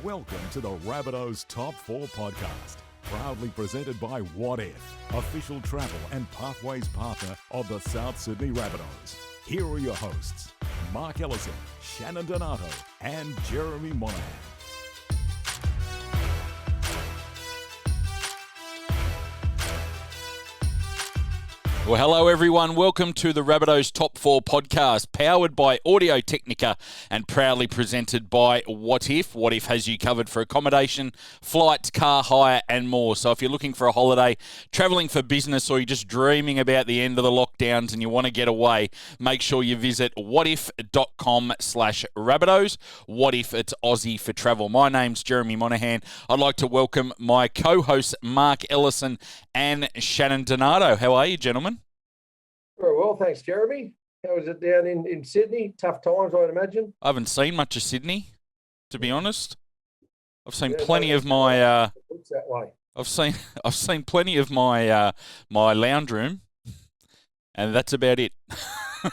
Welcome to the Rabbitohs Top 4 podcast, proudly presented by What If, official travel and pathways partner of the South Sydney Rabbitohs. Here are your hosts, Mark Ellison, Shannon Donato, and Jeremy Monahan. Well, hello everyone. Welcome to the Rabbitohs Top 4 podcast, powered by Audio Technica and proudly presented by What If. What If has you covered for accommodation, flights, car hire and more. So if you're looking for a holiday, travelling for business, or you're just dreaming about the end of the lockdowns and you want to get away, make sure you visit whatif.com/Rabbitohs. What If, it's Aussie for travel. My name's Jeremy Monahan. I'd like to welcome my co-hosts Mark Ellison and Shannon Donato. How are you, gentlemen? Very well, thanks, Jeremy. How was it down in Sydney? Tough times, I'd imagine. I haven't seen much of Sydney, to be honest. I've seen plenty of my. Looks that way. I've seen plenty of my my lounge room, and that's about it.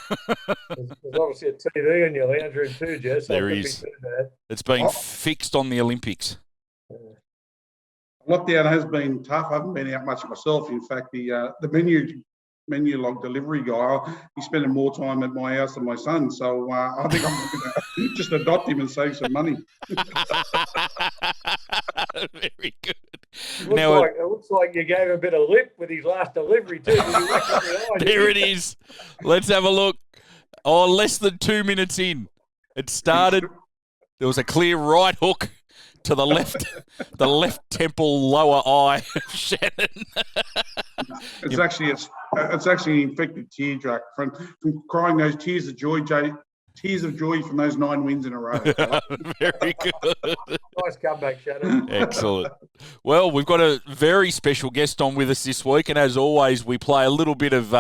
There's obviously a TV in your lounge room too, Jess. So there is. It's been fixed on the Olympics. Lockdown has been tough. I haven't been out much myself. In fact, the menu log delivery guy, he's spending more time at my house than my son. So I think I'm going to just adopt him and save some money. Very good. It looks like you gave a bit of lip with his last delivery too. There it is. Let's have a look. Oh, less than 2 minutes in. It started. There was a clear right hook to the left temple lower eye of Shannon. It's actually an infected tear duct from crying those tears of joy, from those 9 wins in a row. Very good. Nice comeback, Shannon. Excellent. Well, we've got a very special guest on with us this week, and as always, we play a little bit of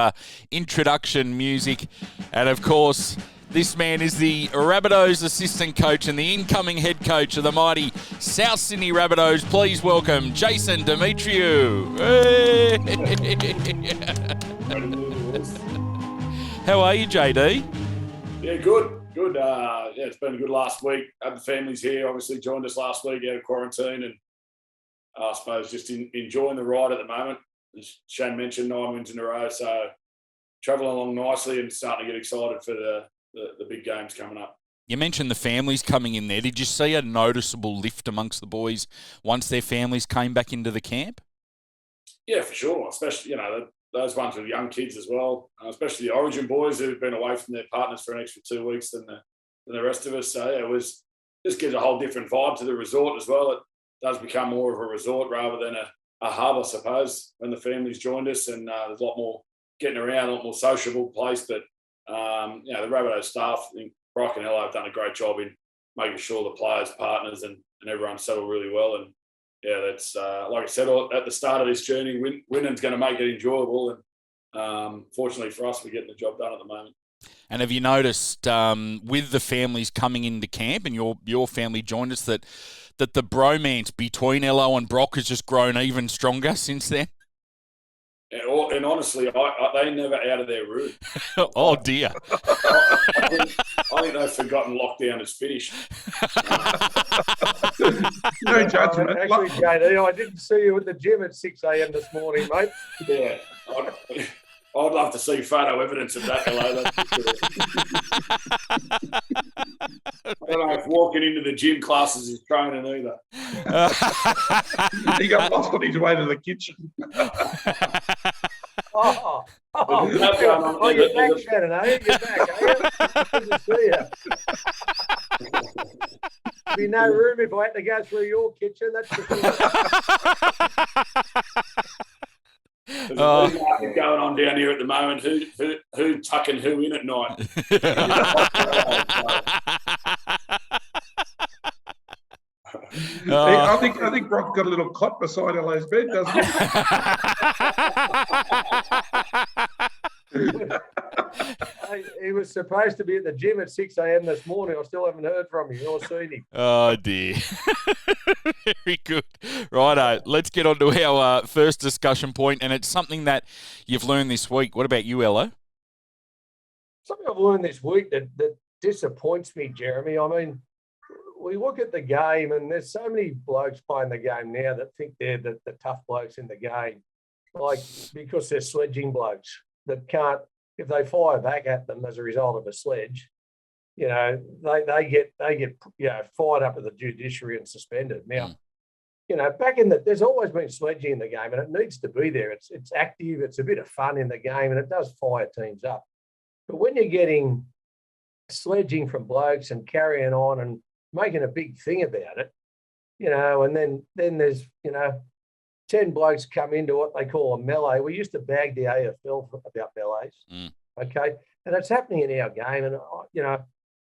introduction music, and of course, this man is the Rabbitohs assistant coach and the incoming head coach of the mighty South Sydney Rabbitohs. Please welcome Jason Demetriou. Hey! How are you, JD? Yeah, good. It's been a good last week. Had the families here, obviously joined us last week out of quarantine, and I suppose just enjoying the ride at the moment. As Shane mentioned, 9 wins in a row, so travelling along nicely and starting to get excited for the big games coming up. You mentioned the families coming in there. Did you see a noticeable lift amongst the boys once their families came back into the camp? Yeah, for sure. Especially, those ones with young kids as well, especially the Origin boys who've been away from their partners for an extra 2 weeks than the rest of us. So, yeah, just gives a whole different vibe to the resort as well. It does become more of a resort rather than a hub, I suppose, when the families joined us, and there's a lot more getting around, a lot more sociable place. But the Rabbitohs staff, I think Brock and Ella have done a great job in making sure the players, partners and everyone settle really well. And yeah, that's like I said at the start of this journey, winning's going to make it enjoyable. And fortunately for us, we're getting the job done at the moment. And have you noticed with the families coming into camp, and your family joined us, that the bromance between Ello and Brock has just grown even stronger since then? And honestly, they never out of their room. Oh, dear. I think they've forgotten lockdown is finished. No judgment. Actually, JD, I didn't see you at the gym at 6 a.m. this morning, mate. Yeah. I'd love to see photo evidence of that, hello. I don't know if walking into the gym classes is training either. He got lost on his way to the kitchen. You're back, Shannon, eh? You're back, eh? Good to see you. There'd be no room if I had to go through your kitchen, that's for sure. There's a big market going on down here at the moment. Who tucking who in at night? I think Brock got a little cot beside Ella's bed, doesn't he? He was supposed to be at the gym at 6 a.m. this morning. I still haven't heard from him or seen him. Oh, dear. Very good. Righto, let's get on to our first discussion point, and it's something that you've learned this week. What about you, Ello? Something I've learned this week that disappoints me, Jeremy. I mean, we look at the game, and there's so many blokes playing the game now that think they're the tough blokes in the game, like because they're sledging blokes that can't, if they fire back at them as a result of a sledge, you know, they get fired up to the judiciary and suspended. Now, you know, there's always been sledging in the game, and it needs to be there. It's active, it's a bit of fun in the game, and it does fire teams up. But when you're getting sledging from blokes and carrying on and making a big thing about it, you know, and then there's, you know, 10 blokes come into what they call a melee. We used to bag the AFL about melees, okay? And it's happening in our game. And, you know,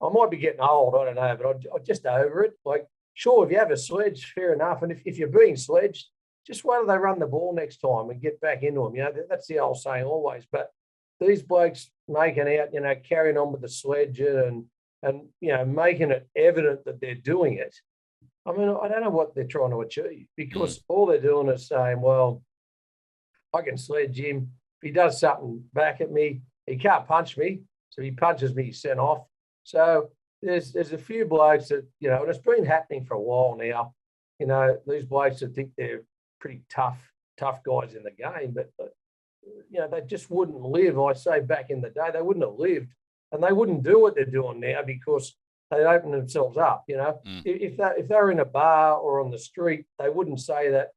I might be getting old, I don't know, but I'm just over it. Like, sure, if you have a sledge, fair enough. And if you're being sledged, just wait till they run the ball next time and get back into them. You know, that's the old saying always. But these blokes making out, you know, carrying on with the sledge and you know, making it evident that they're doing it. I mean, I don't know what they're trying to achieve, because all they're doing is saying, well, I can sledge him. If he does something back at me, he can't punch me. So if he punches me, he's sent off. So there's a few blokes that, you know, and it's been happening for a while now. You know, these blokes that think they're pretty tough guys in the game, but you know, they just wouldn't live. I say back in the day, they wouldn't have lived, and they wouldn't do what they're doing now because they'd open themselves up. You know, if they were in a bar or on the street, they wouldn't say that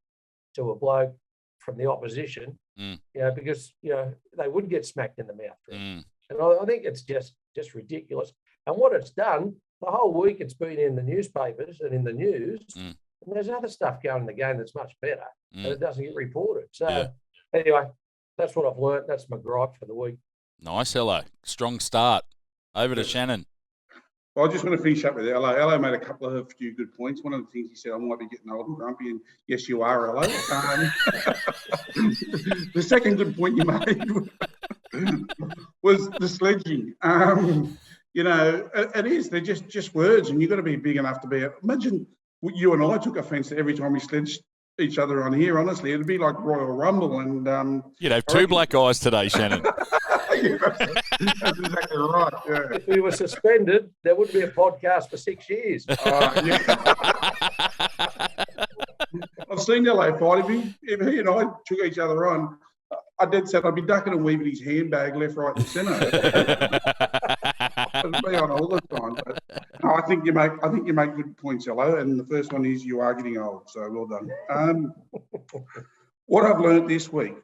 to a bloke from the opposition. You know, because, you know, they wouldn't get smacked in the mouth. And I think it's just ridiculous. And what it's done, the whole week it's been in the newspapers and in the news, and there's other stuff going in the game that's much better, and it doesn't get reported. So anyway, that's what I've learnt. That's my gripe for the week. Nice, Hello. Strong start. Over to Shannon. Well, I just want to finish up with Hello. Hello made a few good points. One of the things he said, I might be getting old and grumpy, and yes, you are, Hello. The second good point you made was the sledging. You know, it is. They're just words, and you've got to be big enough to be. Imagine you and I took offence every time we sledged each other on here. Honestly, it'd be like Royal Rumble, and you'd have two black eyes today, Shannon. Yeah, that's exactly right. Yeah. If we were suspended, there wouldn't be a podcast for 6 years. Yeah. I've seen LA fight. If he and I took each other on, I did say I'd be ducking and weaving his handbag left, right, and centre. I'd be on all the time. But no, I think you make good points, Hello. And the first one is you are getting old, so well done. What I've learnt this week.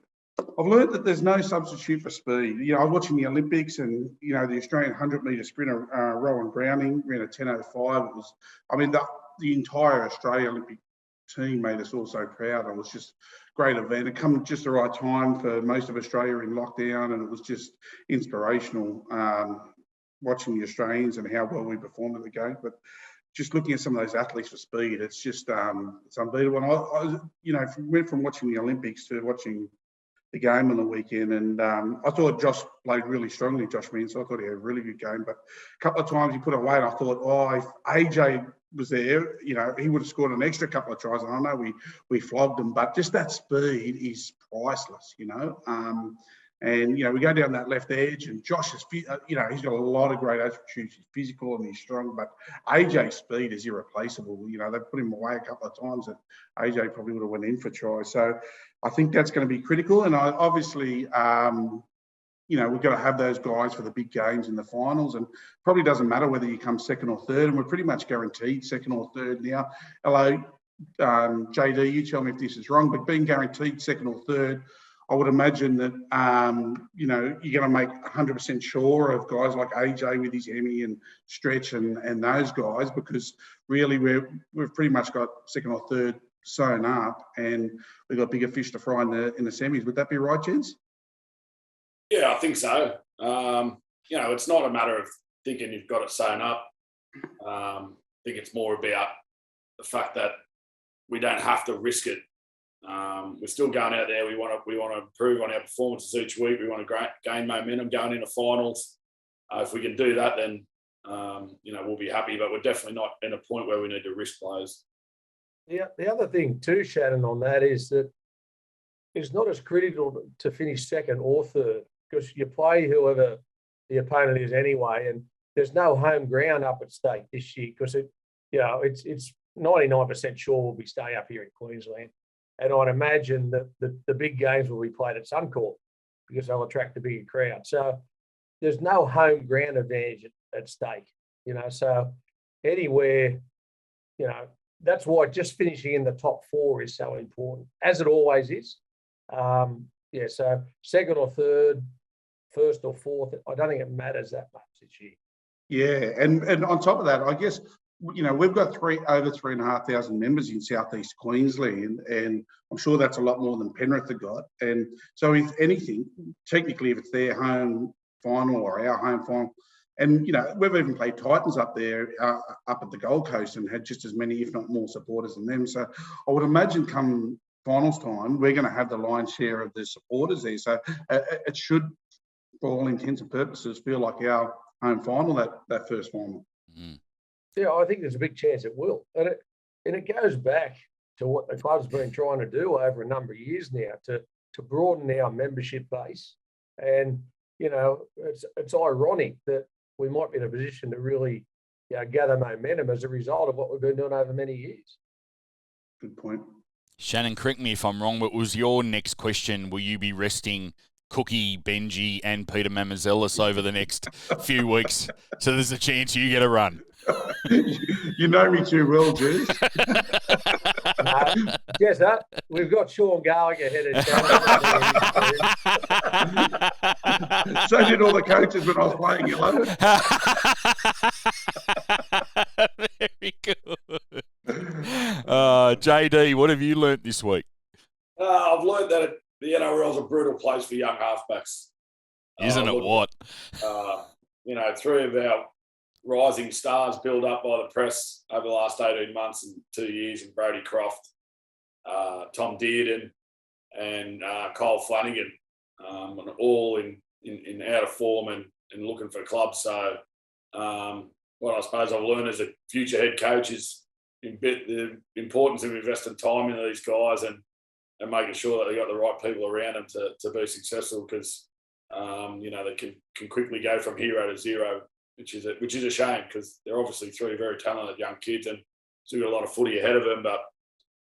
I've learned that there's no substitute for speed. You know, I was watching the Olympics, and, you know, the Australian 100-metre sprinter, Rowan Browning, ran a 10:05. It was, I mean, the entire Australia Olympic team made us all so proud. It was just a great event. It come just the right time for most of Australia in lockdown, and it was just inspirational watching the Australians and how well we performed in the game. But just looking at some of those athletes for speed, it's just it's unbeatable. And I you know, went from watching the Olympics to watching the game on the weekend, and I thought Josh played really strongly, Josh Means. I thought he had a really good game, but a couple of times he put away, and I thought, if AJ was there, you know, he would have scored an extra couple of tries. And I know we flogged him, but just that speed is priceless, you know. And, you know, we go down that left edge, and Josh is, you know, he's got a lot of great attributes. He's physical and he's strong, but AJ's speed is irreplaceable. You know, they put him away a couple of times, and AJ probably would have went in for tries. So I think that's going to be critical. And obviously, you know, we've got to have those guys for the big games in the finals, and probably doesn't matter whether you come second or third, and we're pretty much guaranteed second or third now. Hello, JD, you tell me if this is wrong, but being guaranteed second or third, I would imagine that, you know, you're going to make 100% sure of guys like AJ with his Emmy and Stretch and those guys, because really we've pretty much got second or third sewn up, and we've got bigger fish to fry in the semis. Would that be right, gents? Yeah, I think so. You know, it's not a matter of thinking you've got it sewn up. I think it's more about the fact that we don't have to risk it. We're still going out there. We want to improve on our performances each week. We want to gain momentum going into finals. If we can do that, then you know, we'll be happy. But we're definitely not in a point where we need to risk players. Yeah, the other thing too, Shannon, on that is that it's not as critical to finish second or third, because you play whoever the opponent is anyway, and there's no home ground up at stake this year, because it's 99% sure we'll be staying up here in Queensland. And I'd imagine that the big games will be played at Suncorp because they'll attract a bigger crowd. So there's no home ground advantage at stake, So anywhere, that's why just finishing in the top 4 is so important, as it always is. So second or third, first or fourth, I don't think it matters that much this year. Yeah, and on top of that, I guess, we've got over 3,500 members in Southeast Queensland, and I'm sure that's a lot more than Penrith have got. And so, if anything, technically, if it's their home final or our home final, and we've even played Titans up there, up at the Gold Coast, and had just as many, if not more, supporters than them. So, I would imagine come finals time, we're going to have the lion's share of the supporters there. So, it should, for all intents and purposes, feel like our home final, that first final. Mm. Yeah, I think there's a big chance it will. And it goes back to what the club's been trying to do over a number of years now to broaden our membership base. And, it's ironic that we might be in a position to really gather momentum as a result of what we've been doing over many years. Good point. Shannon, correct me if I'm wrong, but was your next question, will you be resting Cookie, Benji and Peter Mamazellus over the next few weeks so there's a chance you get a run? You know me too well, Jez. Yes, we've got Sean Gallagher headed down. So did all the coaches when I was playing 11. Very good. JD, what have you learnt this week? I've learned that the NRL is a brutal place for young halfbacks. Isn't it what? 3 of our rising stars built up by the press over the last 18 months and 2 years, and Brody Croft, Tom Dearden, and Kyle Flanagan, and all in out of form and looking for clubs. So what I suppose I've learned as a future head coach is the importance of investing time into these guys and making sure that they got the right people around them to be successful, because they can quickly go from hero to zero, which is a shame, because they're obviously 3 very talented young kids and still got a lot of footy ahead of them, but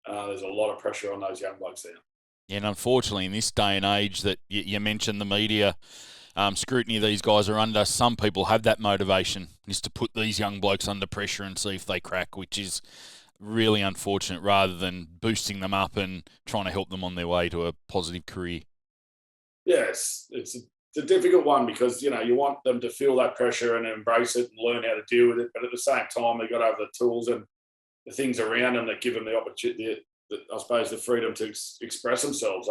there's a lot of pressure on those young blokes there. And unfortunately, in this day and age that you mentioned, the media scrutiny these guys are under, some people have that motivation, is to put these young blokes under pressure and see if they crack, which is really unfortunate, rather than boosting them up and trying to help them on their way to a positive career. Yes, it's a difficult one, because you want them to feel that pressure and embrace it and learn how to deal with it, but at the same time they've got over the tools and the things around them that give them the opportunity, I suppose, the freedom to express themselves.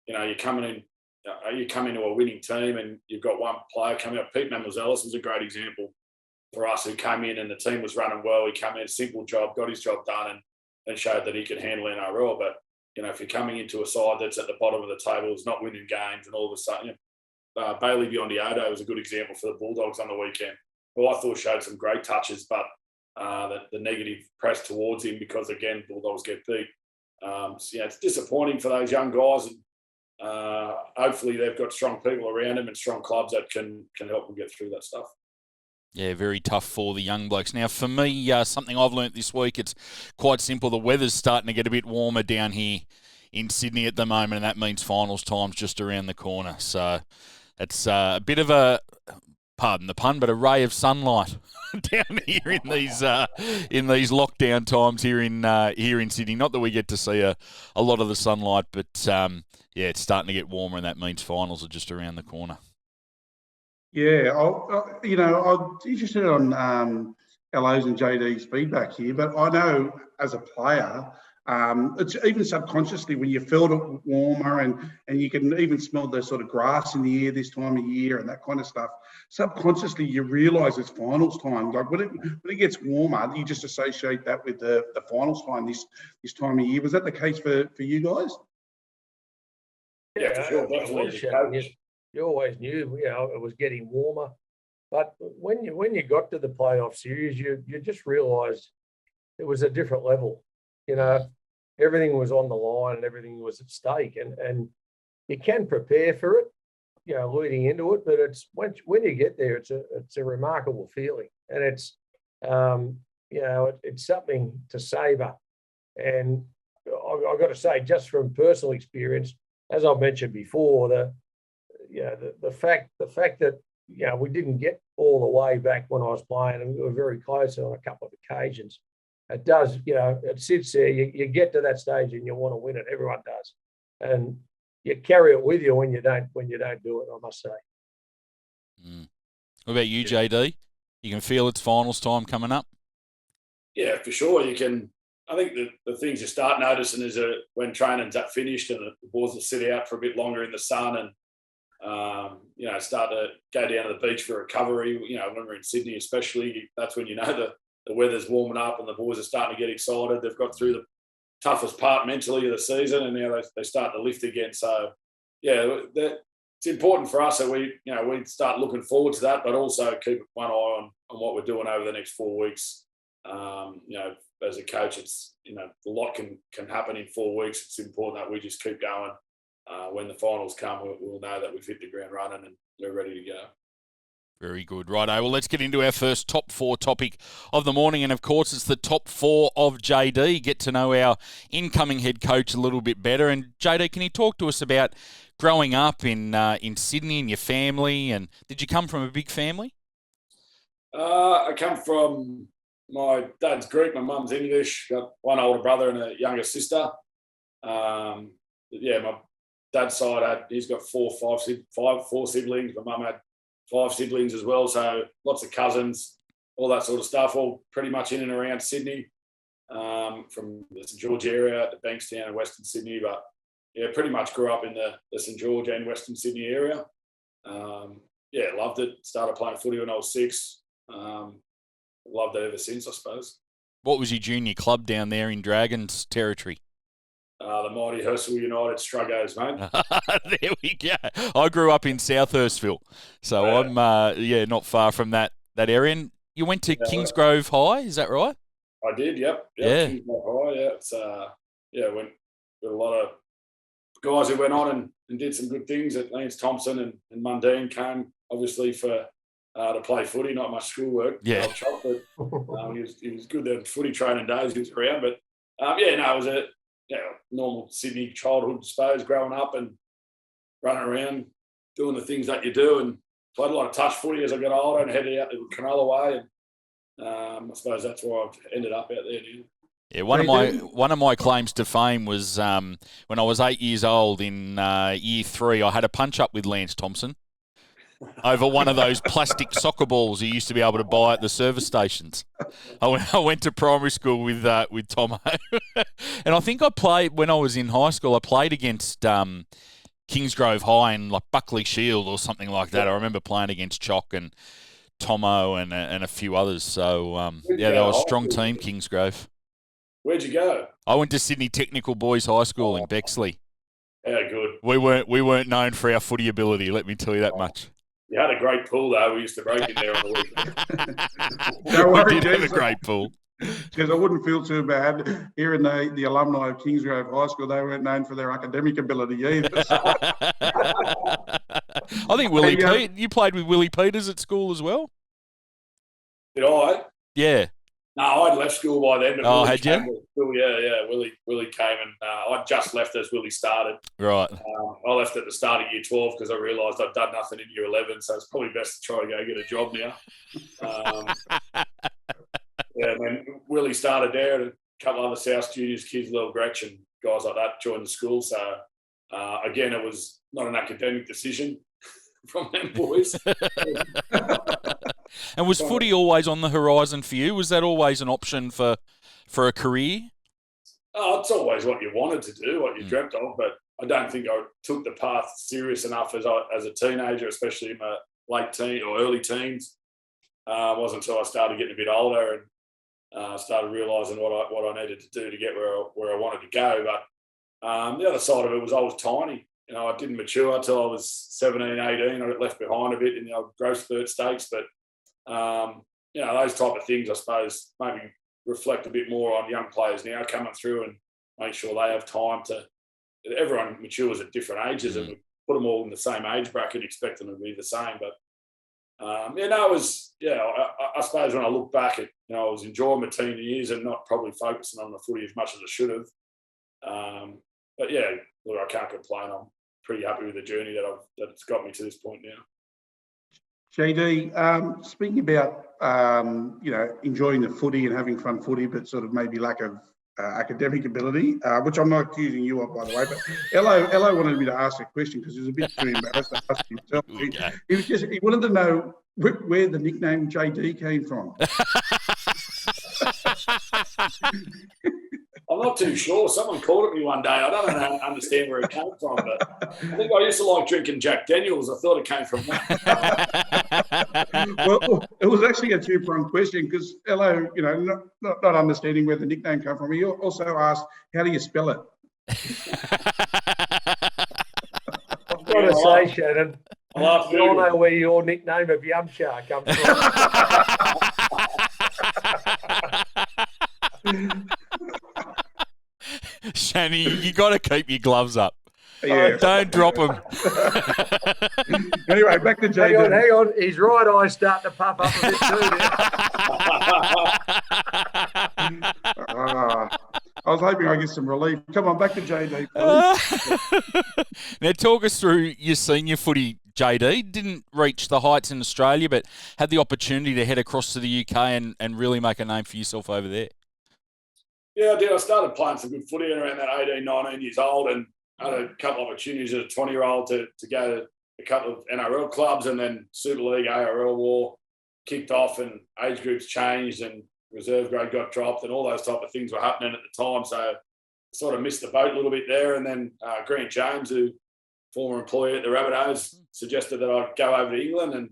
You come into a winning team and you've got one player coming up. Pete Mamazellus was a great example for us, who came in and the team was running well. He came in, simple job, got his job done, and showed that he could handle NRL. But if you're coming into a side that's at the bottom of the table, is not winning games, and all of a sudden, Bailey Biondi-Odo was a good example for the Bulldogs on the weekend, who I thought showed some great touches, but the negative press towards him because, again, Bulldogs get beat. It's disappointing for those young guys, and hopefully they've got strong people around them and strong clubs that can help them get through that stuff. Yeah, very tough for the young blokes. Now, for me, something I've learnt this week, it's quite simple. The weather's starting to get a bit warmer down here in Sydney at the moment, and that means finals time's just around the corner. So it's a bit of a, pardon the pun, but a ray of sunlight down here in these lockdown times here in Sydney. Not that we get to see a lot of the sunlight, but it's starting to get warmer, and that means finals are just around the corner. Yeah, I'm interested on LO's and JD's feedback here, but I know as a player, it's even subconsciously when you felt it warmer and you can even smell the sort of grass in the air this time of year and that kind of stuff. Subconsciously, you realise it's finals time. Like when it gets warmer, you just associate that with the finals time this time of year. Was that the case for you guys? Yeah, for sure, definitely. You always knew, it was getting warmer, but when you got to the playoff series, you just realised it was a different level. Everything was on the line and everything was at stake, and you can prepare for it, leading into it, but it's when you get there, it's a remarkable feeling, and it's it's something to savour. And I've got to say, just from personal experience, as I mentioned before, the fact that we didn't get all the way back when I was playing, and we were very close on a couple of occasions. It does, it sits there. You get to that stage and you want to win it. Everyone does, and you carry it with you when you don't do it. I must say. What about you, JD? You can feel it's finals time coming up. Yeah, for sure. You can. I think the things you start noticing is when training's finished and the boys will sit out for a bit longer in the sun and start to go down to the beach for recovery. When we're in Sydney, especially, that's when the weather's warming up and the boys are starting to get excited. They've got through the toughest part mentally of the season, and now they start to lift again. So, yeah, it's important for us that we start looking forward to that, but also keep one eye on what we're doing over the next 4 weeks. As a coach, it's a lot can happen in 4 weeks. It's important that we just keep going. When the finals come, we'll know that we've hit the ground running and we're ready to go. Very good. Righto. Well, let's get into our first top 4 topic of the morning. And, of course, it's the top 4 of JD. Get to know our incoming head coach a little bit better. And, JD, can you talk to us about growing up in Sydney and your family? And did you come from a big family? I come from my dad's Greek, my mum's English. Got one older brother and a younger sister. My dad's side he's got four siblings. My mum had 5 siblings as well, so lots of cousins, all that sort of stuff, all pretty much in and around Sydney, from the St George area to Bankstown and Western Sydney. But pretty much grew up in the St George and Western Sydney area. Loved it. Started playing footy when I was 6. Loved it ever since, I suppose. What was your junior club down there in Dragons territory? The mighty Hurstville United Struggos, mate. There we go. I grew up in South Hurstville, so I'm not far from that area. And you went to Kingsgrove High, is that right? I did, yep. Yeah. Kingsgrove High, yeah. It's went with a lot of guys who went on and did some good things. At Lance Thompson and Mundine came obviously for to play footy, not much schoolwork. Yeah. He was good at footy training days. He was around, but it was a normal Sydney childhood, I suppose, growing up and running around doing the things that you do, and played a lot of touch footy as I got older and headed out to Cronulla way, and I suppose that's where I've ended up out there now. Yeah, one of my claims to fame was when I was 8 years old in year 3, I had a punch up with Lance Thompson over one of those plastic soccer balls you used to be able to buy at the service stations. I went to primary school with Tomo, and I think I played when I was in high school. I played against Kingsgrove High in like Buckley Shield or something like that. I remember playing against Chock and Tomo and a few others. So they were a strong team, Kingsgrove. Where'd you go? I went to Sydney Technical Boys High School in Bexley. Yeah, good. We weren't known for our footy ability, let me tell you that much. You had a great pool, though. We used to break in there on the weekend. We did have a great pool. Because I wouldn't feel too bad hearing the alumni of Kingsgrove High School. They weren't known for their academic ability either. So. I think you played with Willie Peters at school as well? Did I? Yeah. No, I'd left school by then. Oh, had you? Yeah. Willie came and I just left as Willie started. Right. I left at the start of year 12 because I realised I'd done nothing in year 11, so it's probably best to try to go get a job now. And then Willie started there, and a couple other South Juniors kids, Little Gretch and guys like that joined the school. So, again, it was not an academic decision from them boys. And was footy always on the horizon for you? Was that always an option for a career? Oh, it's always what you wanted to do, what you dreamt of, but I don't think I took the path serious enough as a teenager, especially in my late teen or early teens. It wasn't until I started getting a bit older and started realising what I needed to do to get where I wanted to go. But the other side of it was I was tiny. I didn't mature until I was 17, 18. I got left behind a bit in the growth spurt stakes, but those type of things, I suppose, maybe reflect a bit more on young players now coming through and make sure they have time to. Everyone matures at different ages, and we put them all in the same age bracket, expecting them to be the same. But It was, I suppose when I look back at, I was enjoying my teen years and not probably focusing on the footy as much as I should have. But yeah, look, I can't complain. I'm pretty happy with the journey that it's got me to this point now. JD, speaking about, enjoying the footy and having fun footy, but sort of maybe lack of academic ability, which I'm not accusing you of, by the way, but Ello wanted me to ask a question because he was a bit too embarrassed to ask himself. He wanted to know where the nickname JD came from. I'm not too sure. Someone called at me one day. I don't understand where it came from, but I think I used to like drinking Jack Daniels. I thought it came from that. Well, it was actually a two-pronged question because Ello, not understanding where the nickname came from. He also asked, how do you spell it? I've got to say, Shannon, we all know where your nickname of Yum Shark comes from. Shani, you got to keep your gloves up. Yeah. Don't drop them. Anyway, back to JD. Hang on. His right eye's starting to puff up a bit too now. I was hoping I'd get some relief. Come on, back to JD, please. Now, talk us through your senior footy, JD. Didn't reach the heights in Australia, but had the opportunity to head across to the UK and really make a name for yourself over there. Yeah, I did. I started playing some good footy around that 18, 19 years old, and I had a couple of opportunities as a 20-year-old to go to a couple of NRL clubs, and then Super League, ARL war kicked off, and age groups changed, and reserve grade got dropped, and all those type of things were happening at the time. So I sort of missed the boat a little bit there. And then Grant James, who former employee at the Rabbitohs, suggested that I'd go over to England, and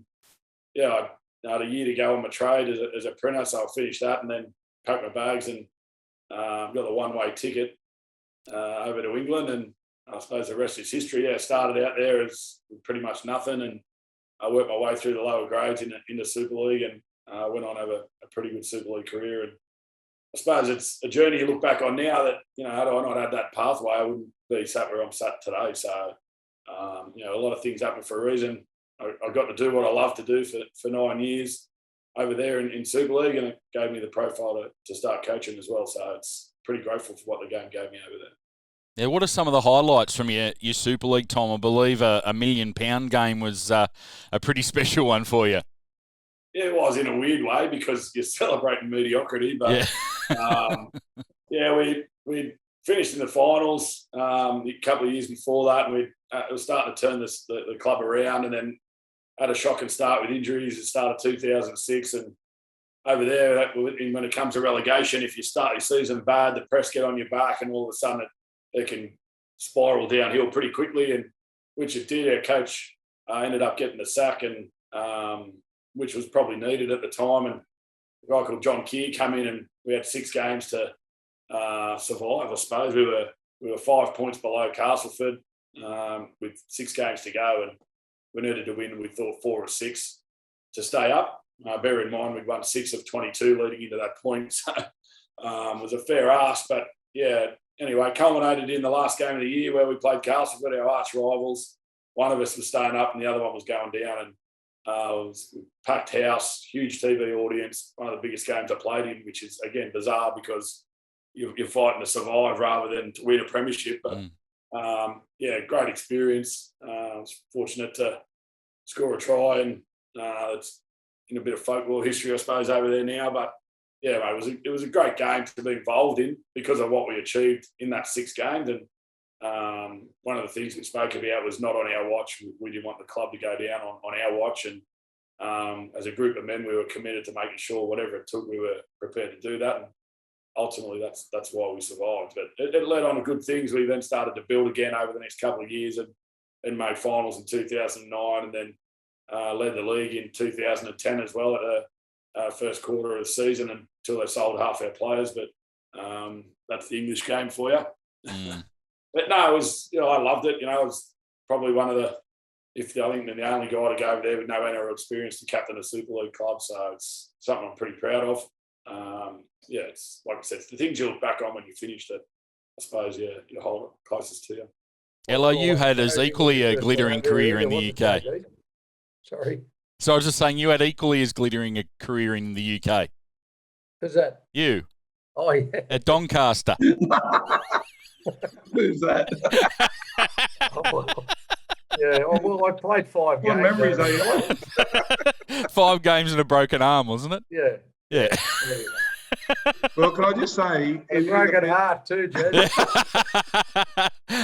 I had a year to go on my trade as a printer, so I finished that and then packed my bags and got the one-way ticket over to England, and I suppose the rest is history. Yeah, I started out there as pretty much nothing, and I worked my way through the lower grades into Super League, and went on to have a pretty good Super League career. And I suppose it's a journey you look back on now that, had I not had that pathway, I wouldn't be sat where I'm sat today. So, a lot of things happen for a reason. I got to do what I love to do for 9 years over there in Super League, and it gave me the profile to start coaching as well. So it's pretty grateful for what the game gave me over there. Yeah, what are some of the highlights from your Super League time? I believe a £1 million game was a pretty special one for you. Yeah, it was in a weird way because you're celebrating mediocrity. But we finished in the finals a couple of years before that, and we were starting to turn the club around, and then had a shocking start with injuries at the start of 2006. And over there, when it comes to relegation, if you start your season bad, the press get on your back, and all of a sudden it can spiral downhill pretty quickly, and which it did. Our coach ended up getting the sack, and which was probably needed at the time. And a guy called John Keir came in, and we had 6 games to survive, I suppose. We were 5 points below Castleford with 6 games to go, and we needed to win, we thought, 4 or 6 to stay up. Bear in mind, we'd won 6 of 22 leading into that point. So it was a fair ask. But, anyway, culminated in the last game of the year where we played Castleford, our arch rivals. One of us was staying up and the other one was going down. And it was a packed house, huge TV audience, one of the biggest games I played in, which is, again, bizarre because you're fighting to survive rather than to win a premiership. But, great experience. I was fortunate to score a try, and it's in a bit of folklore history, I suppose, over there now. But, mate, it was a great game to be involved in because of what we achieved in that 6 games. And one of the things we spoke about was not on our watch. We didn't want the club to go down on our watch. And as a group of men, we were committed to making sure whatever it took, we were prepared to do that. And ultimately, that's why we survived. But it led on to good things. We then started to build again over the next couple of years and made finals in 2009, and then led the league in 2010 as well at the first quarter of the season until they sold half our players. But that's the English game for you. But no, it was, I loved it. It was probably one of the the only guy to go over there with no NRL experience to captain a Super League club. So it's something I'm pretty proud of. It's like I said, it's the things you look back on when you finished it, I suppose, you hold it closest to you. LOU had as equally a glittering career in the UK. Sorry. So I was just saying you had equally as glittering a career in the UK. Who's that? You. Oh, yeah. At Doncaster. Who's that? Yeah, well, I played 5 What games. memories are you on? 5 games and a broken arm, wasn't it? Yeah. Yeah. Well, can I just say, A broken heart too, Jed.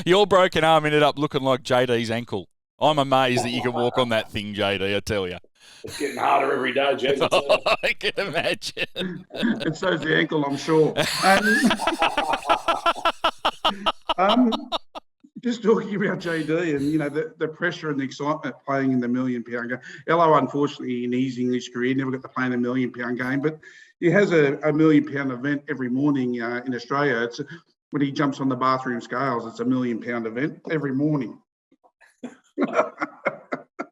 Your broken arm ended up looking like JD's ankle. I'm amazed that you can walk on that thing, JD, I tell you. It's getting harder every day, Jez. I can imagine. and so's the ankle, I'm sure. Just talking about JD and, the pressure and the excitement playing in the £1 million game. Ello, unfortunately, in his English career, never got to play in a £1 million game, but he has a £1 million event every morning in Australia. It's when he jumps on the bathroom scales, it's a £1 million event every morning. Yeah,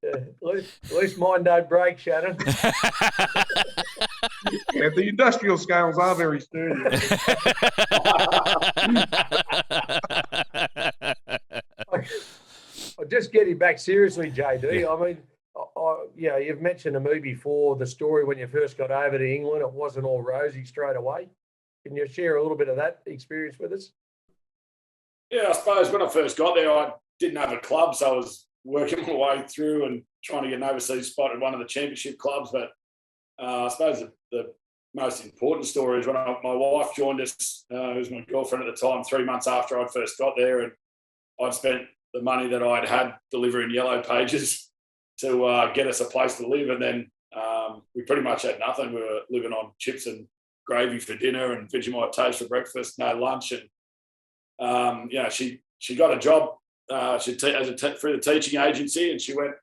at least mine don't break, Shannon. Yeah, the industrial scales are very sturdy. I'll just getting back seriously, JD. I mean, you've mentioned to me before the story when you first got over to England. It wasn't all rosy straight away. Can you share a little bit of that experience with us? Yeah, I suppose when I first got there, I didn't have a club, so I was working my way through and trying to get an overseas spot at one of the championship clubs. But I suppose the most important story is when my wife joined us, who was my girlfriend at the time, 3 months after I'd first got there, and I'd spent the money that I'd had delivering yellow pages to get us a place to live. And then we pretty much had nothing. We were living on chips and gravy for dinner and Vegemite toast for breakfast, no lunch. And, she got a job through the teaching agency, and she went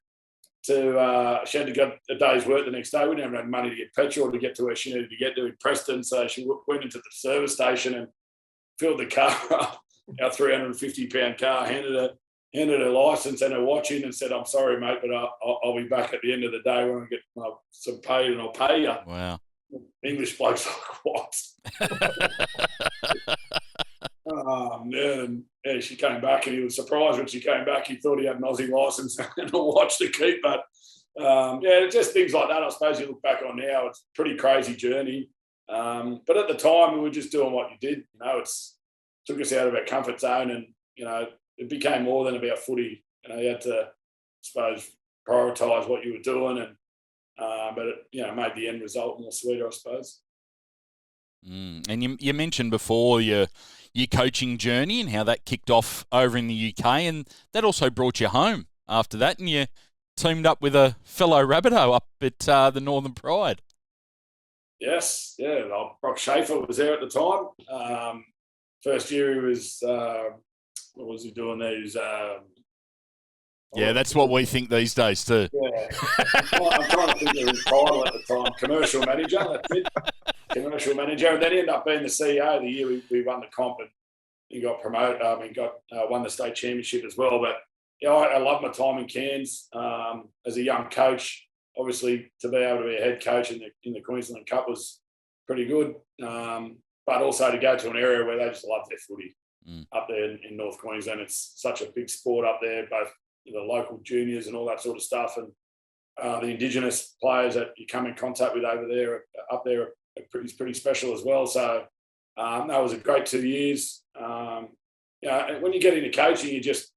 to, she had to get a day's work the next day. We never had money to get petrol to get to where she needed to get to in Preston. So she went into the service station and filled the car up, our £350 car, handed her licence and her watch in and said, "I'm sorry, mate, but I'll be back at the end of the day when I get some paid and I'll pay you." Wow. English bloke's like, "What?" And she came back, and he was surprised when she came back. He thought he had an Aussie licence and a watch to keep. But, just things like that, I suppose you look back on now, it's a pretty crazy journey. But at the time, we were just doing what you did. Took us out of our comfort zone, and, it became more than about footy. You had to, I suppose, prioritise what you were doing, and but it, made the end result more sweeter, I suppose. And you mentioned before your coaching journey and how that kicked off over in the UK, and that also brought you home after that, and you teamed up with a fellow Rabbitoh up at the Northern Pride. Yes, yeah. Brock Schaefer was there at the time. First year he was, what was he doing there? He was, that's what we think these days too. Yeah. I'm trying to think of his title at the time. Commercial manager, that's it. Commercial manager. And then he ended up being the CEO the year we won the comp, and he got promoted. Won the state championship as well. But, I love my time in Cairns as a young coach. Obviously, to be able to be a head coach in the Queensland Cup was pretty good. But also to go to an area where they just love their footy up there in North Queensland. It's such a big sport up there, both the local juniors and all that sort of stuff, and the Indigenous players that you come in contact with over there, up there, are pretty special as well. So that was a great 2 years. When you get into coaching, you're just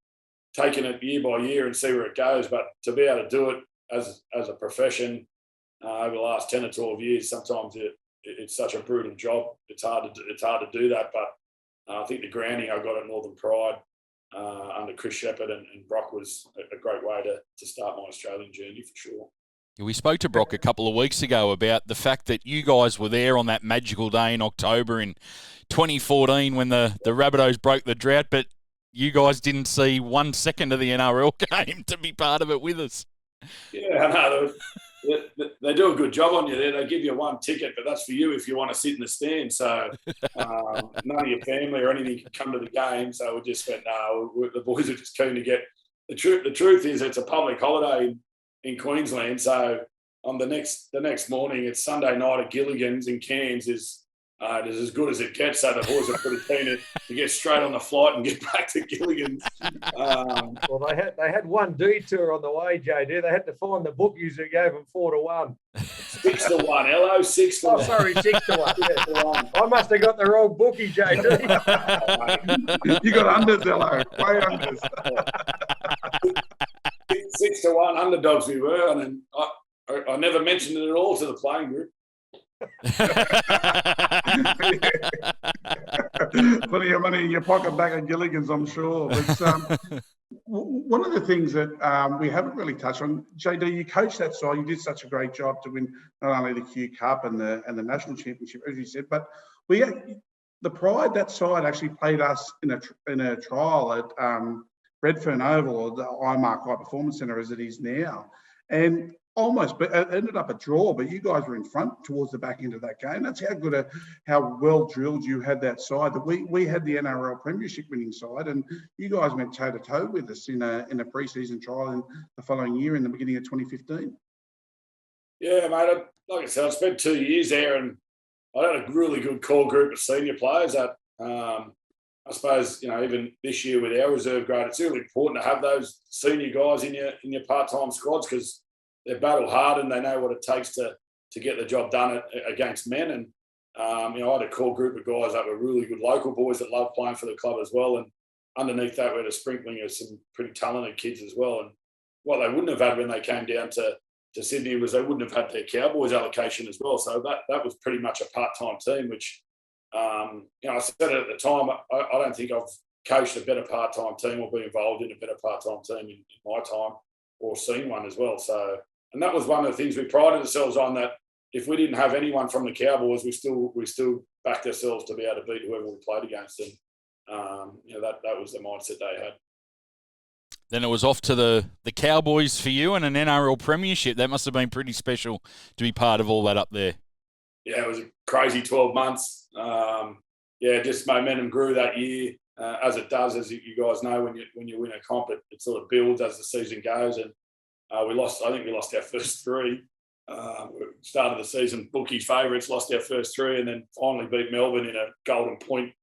taking it year by year and see where it goes. But to be able to do it as a profession over the last 10 or 12 years, sometimes it's such a brutal job. It's hard to do that. But I think the grounding I got at Northern Pride under Chris Shepherd and Brock was a great way to start my Australian journey for sure. We spoke to Brock a couple of weeks ago about the fact that you guys were there on that magical day in October in 2014 when the Rabbitohs broke the drought, but you guys didn't see 1 second of the NRL game to be part of it with us. Yeah, I know. They do a good job on you there. They give you one ticket, but that's for you if you want to sit in the stand. So none of your family or anything can come to the game. So we just went, no, the boys are just keen to get – the truth is it's a public holiday in Queensland. So on the next morning, it's Sunday night at Gilligan's in Cairns is It is as good as it gets. So the boys are pretty keen to get straight on the flight and get back to Gilligan's. Well, they had one detour on the way, JD. They had to find the bookies who gave them 4-1. 6-1. Hello, 6-1. Oh, sorry, 6-1. Yeah. I must have got the wrong bookie, JD. You got unders, Ello. Way unders. 6-1 underdogs we were, and then I never mentioned it at all to the playing group. Plenty of money in your pocket back at Gilligan's, I'm sure. But one of the things that we haven't really touched on, JD, you coached that side. You did such a great job to win not only the Q Cup and the national championship, as you said, but the Pride, that side actually played us in a trial at Redfern Oval, or the IMARC High Performance Centre as it is now, and almost, but it ended up a draw. But you guys were in front towards the back end of that game. That's how well drilled you had that side. That we had the NRL Premiership winning side, and you guys went toe to toe with us in a pre-season trial in the following year, in the beginning of 2015. Yeah, mate. Like I said, I spent 2 years there, and I had a really good core group of senior players that. I suppose, even this year with our reserve grade, it's really important to have those senior guys in your part-time squads, because they're battle hard and they know what it takes to get the job done against men. And I had a core group of guys that were really good local boys that loved playing for the club as well. And underneath that, we had a sprinkling of some pretty talented kids as well. And what they wouldn't have had when they came down to Sydney was they wouldn't have had their Cowboys allocation as well. So that was pretty much a part-time team, which. I said it at the time, I don't think I've coached a better part-time team or been involved in a better part-time team in my time, or seen one as well. So, and that was one of the things we prided ourselves on, that if we didn't have anyone from the Cowboys, we still backed ourselves to be able to beat whoever we played against. And, that was the mindset they had. Then it was off to the Cowboys for you and an NRL Premiership. That must have been pretty special to be part of all that up there. Yeah, it was a crazy 12 months. Just momentum grew that year, as it does, as you guys know, when you win a comp, it sort of builds as the season goes. And I think we lost our first 3. Started the season bookie favourites, lost our first 3, and then finally beat Melbourne in a golden point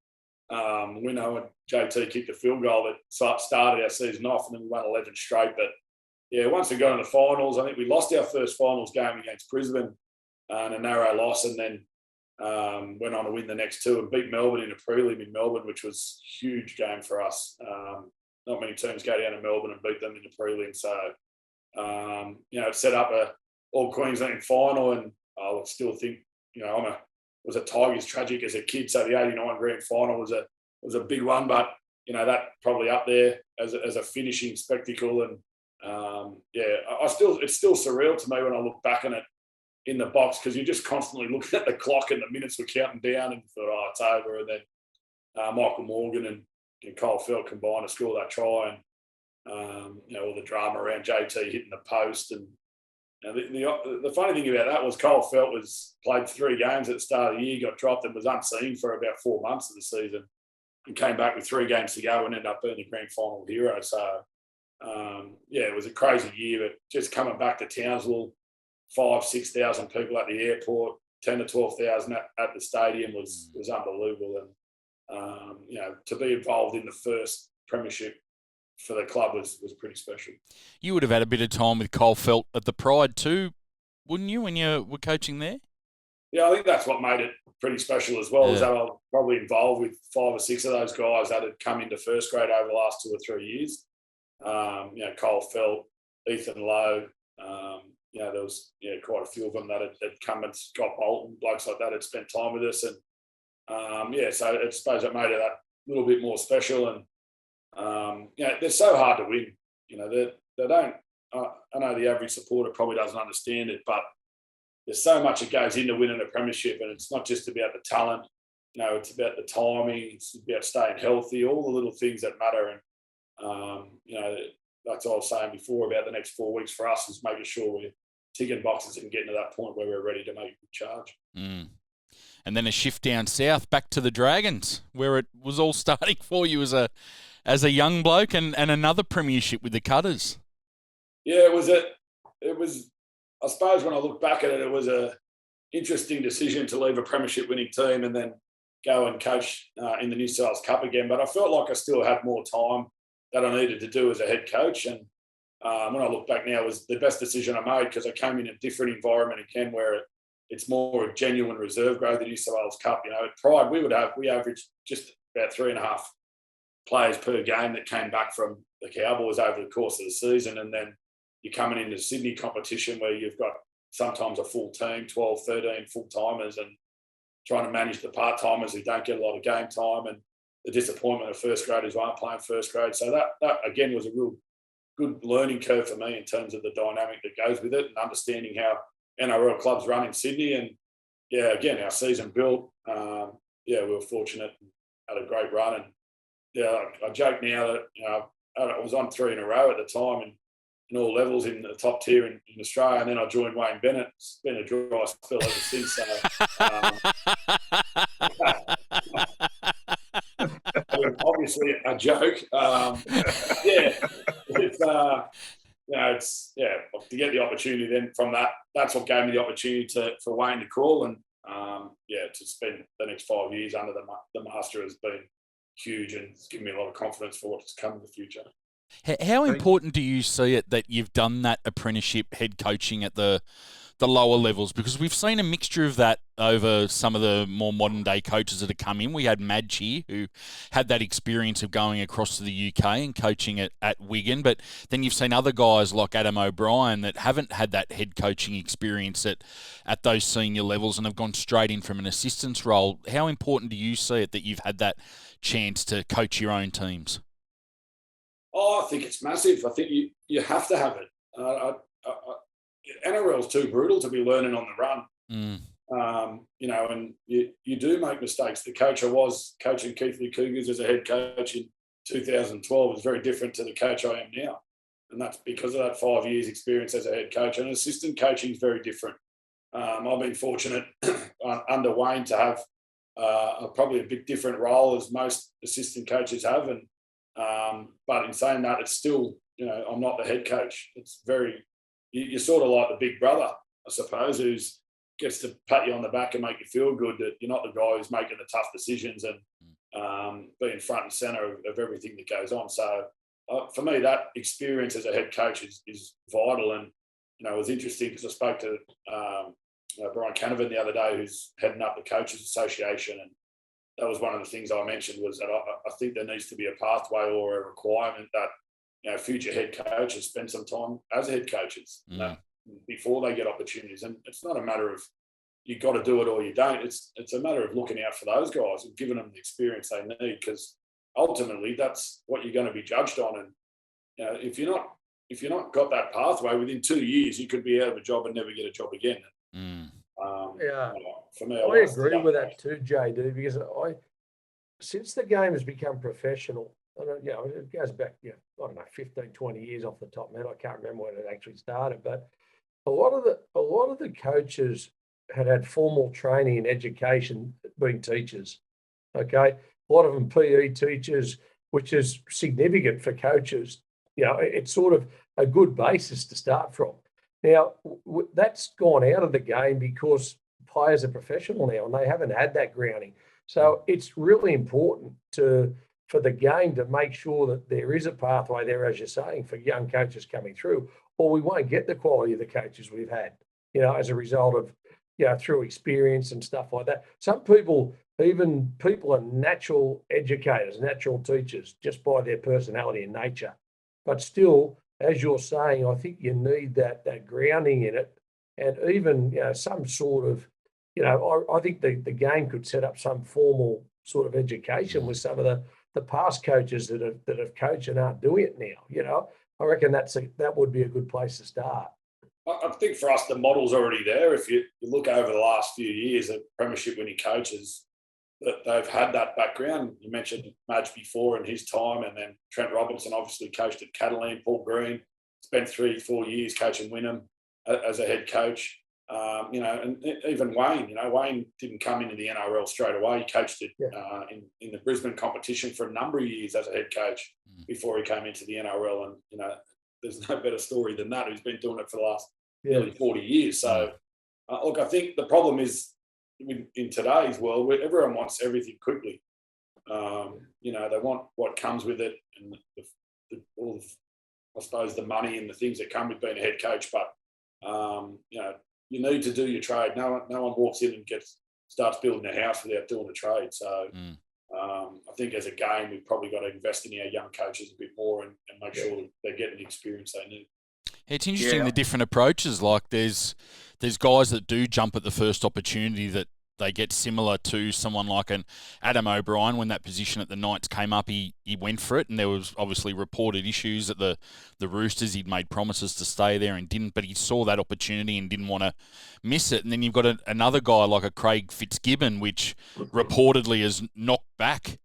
winner when JT kicked a field goal that started our season off, and then we won 11 straight. But yeah, once we got in the finals, I think we lost our first finals game against Brisbane, and a narrow loss, and then went on to win the next 2 and beat Melbourne in a prelim in Melbourne, which was a huge game for us. Not many teams go down to Melbourne and beat them in the prelim. So, it set up a All Queensland final, and I would still think, was a Tigers tragic as a kid. So the '89 grand final was a big one, but that probably up there as a finishing spectacle. And it's still surreal to me when I look back on it in the box, because you're just constantly looking at the clock and the minutes were counting down, and you thought, it's over. And then Michael Morgan and Cole Felt combined to score that try, and all the drama around JT hitting the post. And the funny thing about that was Cole Felt played 3 games at the start of the year, got dropped, and was unseen for about 4 months of the season, and came back with 3 games to go and ended up being the grand final hero. So it was a crazy year. But just coming back to Townsville, 5,000-6,000 people at the airport, 10,000 to 12,000 at the stadium was unbelievable. And to be involved in the first premiership for the club was pretty special. You would have had a bit of time with Cole Felt at the Pride too, wouldn't you, when you were coaching there? Yeah, I think that's what made it pretty special as well, is that I was probably involved with 5 or 6 of those guys that had come into first grade over the last 2 or 3 years. Cole Felt, Ethan Lowe, there was quite a few of them that had come, and Scott Bolton, blokes like that had spent time with us. And so I suppose it made it that little bit more special. And they're so hard to win. They don't. I know the average supporter probably doesn't understand it, but there's so much that goes into winning a premiership, and it's not just about the talent. It's about the timing. It's about staying healthy. All the little things that matter. And that's what I was saying before about the next 4 weeks for us, is making sure we're ticking boxes and getting to that point where we're ready to make a charge. Mm. And then a shift down south, back to the Dragons, where it was all starting for you as a young bloke, and another premiership with the Cutters. Yeah, it was. I suppose when I look back at it, it was a interesting decision to leave a premiership winning team and then go and coach in the New South Wales Cup again. But I felt like I still had more time that I needed to do as a head coach. And when I look back now, it was the best decision I made because I came in a different environment again where it's more a genuine reserve grade, the New South Wales Cup. You know, at Pride, we averaged just about 3.5 players per game that came back from the Cowboys over the course of the season. And then you're coming into the Sydney competition where you've got sometimes a full team, 12, 13 full-timers, and trying to manage the part-timers who don't get a lot of game time and the disappointment of first graders who aren't playing first grade. So that again, was a real good learning curve for me in terms of the dynamic that goes with it and understanding how NRL clubs run in Sydney. And, yeah, again, our season built. We were fortunate and had a great run. And, yeah, I joke now that, you know, I was on 3 in a row at the time and in all levels in the top tier in Australia. And then I joined Wayne Bennett. It's been a dry spell ever since. So, obviously a joke. To get the opportunity then from that, that's what gave me the opportunity for Wayne to call. And, to spend the next 5 years under the master has been huge and it's given me a lot of confidence for what's to come in the future. How important do you see it that you've done that apprenticeship head coaching at the lower levels? Because we've seen a mixture of that over some of the more modern day coaches that have come in. We had Madge here who had that experience of going across to the UK and coaching at Wigan, but then you've seen other guys like Adam O'Brien that haven't had that head coaching experience at those senior levels and have gone straight in from an assistance role. How important do you see it that you've had that chance to coach your own teams? Oh, I think it's massive. I think you have to have it. NRL's too brutal to be learning on the run. And you do make mistakes. The coach I was coaching Keithley Cougars as a head coach in 2012 was very different to the coach I am now. And that's because of that 5 years experience as a head coach. And assistant coaching is very different. I've been fortunate under Wayne to have probably a bit different role as most assistant coaches have. But in saying that, it's still, I'm not the head coach. It's very, you're sort of like the big brother, I suppose, who gets to pat you on the back and make you feel good that you're not the guy who's making the tough decisions and being front and centre of everything that goes on. So for me, that experience as a head coach is vital. And, it was interesting because I spoke to Brian Canavan the other day, who's heading up the Coaches Association, and that was one of the things I mentioned was that I think there needs to be a pathway or a requirement that, future head coaches spend some time as head coaches before they get opportunities. And it's not a matter of you got to do it or you don't. It's a matter of looking out for those guys and giving them the experience they need, because ultimately that's what you're going to be judged on. And if you're not got that pathway, within 2 years you could be out of a job and never get a job again. For me, I agree with that too, JD, because since the game has become professional, it goes back, 15, 20 years off the top of my head. I can't remember when it actually started, but a lot of the coaches had formal training and education being teachers. Okay. A lot of them PE teachers, which is significant for coaches. It's sort of a good basis to start from. Now, that's gone out of the game because players are professional now and they haven't had that grounding. So it's really important for the game to make sure that there is a pathway there, as you're saying, for young coaches coming through, or we won't get the quality of the coaches we've had, as a result of, through experience and stuff like that. Some people, even people are natural educators, natural teachers, just by their personality and nature. But still, as you're saying, I think you need that grounding in it, and even some sort of, I think the game could set up some formal sort of education with some of the past coaches that have coached and aren't doing it now. I reckon that would be a good place to start. I think for us the model's already there. If you look over the last few years at premiership winning coaches, that they've had that background. You mentioned Madge before in his time, and then Trent Robinson obviously coached at Catalan. Paul Green spent 3-4 years coaching Wynnum as a head coach. And even Wayne. Wayne didn't come into the NRL straight away. He coached it in the Brisbane competition for a number of years as a head coach before he came into the NRL. And there's no better story than that. He's been doing it for the last nearly 40 years. So Look, I think the problem is in today's world where everyone wants everything quickly. They want what comes with it and all of, I suppose, the money and the things that come with being a head coach. But, you need to do your trade. No one walks in and starts building a house without doing a trade. So I think as a game, we've probably got to invest in our young coaches a bit more and make sure that they're getting the experience they need. It's interesting the different approaches. Like there's guys that do jump at the first opportunity that they get, similar to someone like an Adam O'Brien. When that position at the Knights came up, he went for it, and there was obviously reported issues at the Roosters. He'd made promises to stay there and didn't, but he saw that opportunity and didn't want to miss it. And then you've got another guy like a Craig Fitzgibbon, which reportedly has knocked back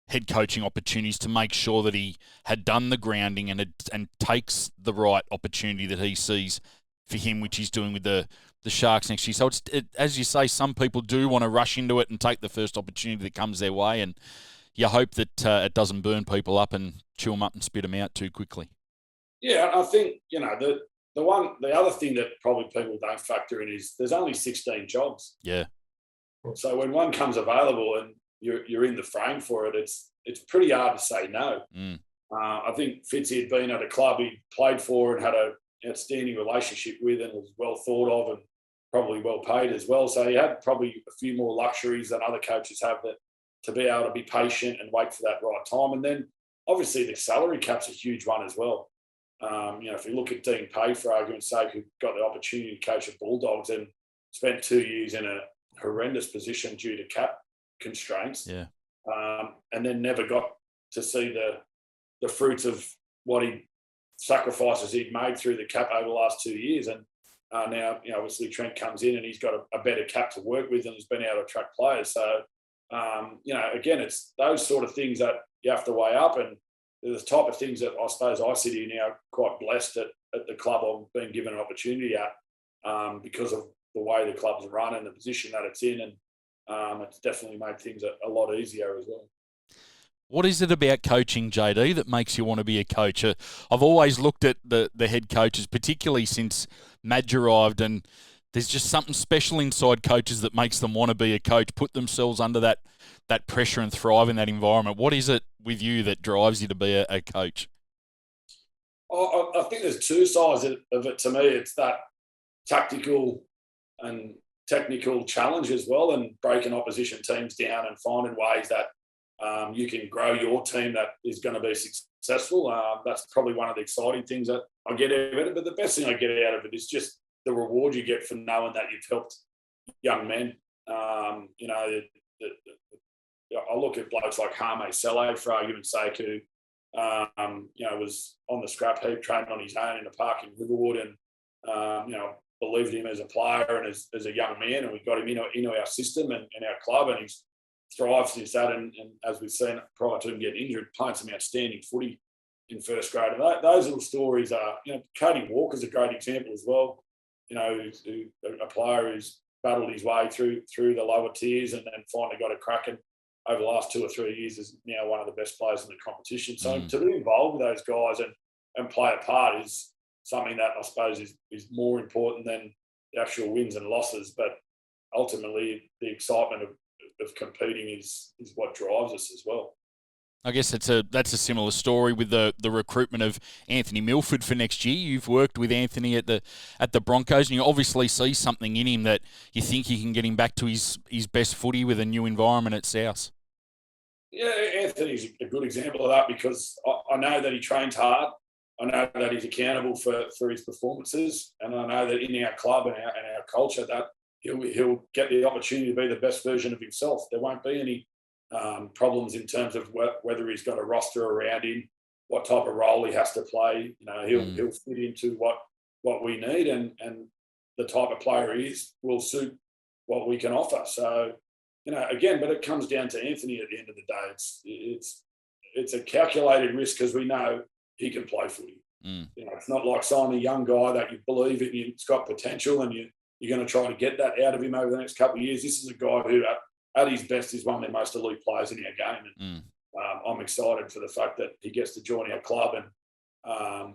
head coaching opportunities to make sure that he had done the grounding and takes the right opportunity that he sees for him, which he's doing with the Sharks next year. So as you say, some people do want to rush into it and take the first opportunity that comes their way, and you hope that it doesn't burn people up and chew them up and spit them out too quickly. Yeah, I think the other thing that probably people don't factor in is there's only 16 jobs. Yeah. So when one comes available and you're in the frame for it, it's pretty hard to say no. I think Fitzy had been at a club he played for and had an outstanding relationship with and was well thought of and probably well paid as well. So he had probably a few more luxuries than other coaches have, that to be able to be patient and wait for that right time. And then obviously the salary cap's a huge one as well. If you look at Dean Pay, for argument's sake, who got the opportunity to coach the Bulldogs and spent 2 years in a horrendous position due to cap constraints, and then never got to see the fruits of what sacrifices he'd made through the cap over the last 2 years. And now, obviously Trent comes in and he's got a better cap to work with and has been able to attract players. So, again, it's those sort of things that you have to weigh up, and the type of things that I suppose I sit here now quite blessed at the club I've been given an opportunity at, because of the way the club's run and the position that it's in. And it's definitely made things a lot easier as well. What is it about coaching, JD, that makes you want to be a coach? I've always looked at the head coaches, particularly since Madge arrived, and there's just something special inside coaches that makes them want to be a coach, put themselves under that pressure and thrive in that environment. What is it with you that drives you to be a coach? I think there's two sides of it to me. It's that tactical and technical challenge as well, and breaking opposition teams down and finding ways that you can grow your team that is going to be successful. That's probably one of the exciting things that I get out of it. But the best thing I get out of it is just the reward you get from knowing that you've helped young men. I look at blokes like Hame Sele, for argument's sake, who was on the scrap heap training on his own in a park in Riverwood, and believed in him as a player and as a young man, and we got him into our system and our club, and he's thrived since that. And as we've seen prior to him getting injured, playing some outstanding footy in first grade. And those little stories are, Cody Walker's a great example as well. A player who's battled his way through the lower tiers and then finally got a crack, and over the last 2 or 3 years is now one of the best players in the competition. So to be involved with those guys and play a part is something that I suppose is more important than the actual wins and losses. But ultimately, the excitement of competing is what drives us as well. I guess that's a similar story with the recruitment of Anthony Milford for next year. You've worked with Anthony at the Broncos, and you obviously see something in him that you think you can get him back to his best footy with a new environment at South. Yeah, Anthony's a good example of that, because I know that he trains hard. I know that he's accountable for his performances, and I know that in our club and our culture that he'll get the opportunity to be the best version of himself. There won't be any problems in terms of whether he's got a roster around him, what type of role he has to play. He'll fit into what we need, and the type of player he is will suit what we can offer. So, again, but it comes down to Anthony at the end of the day. It's a calculated risk, because we know he can play footy. It's not like signing a young guy that you believe in, he's got potential, and you're going to try to get that out of him over the next couple of years. This is a guy who, at his best, is one of the most elite players in our game. And I'm excited for the fact that he gets to join our club. And,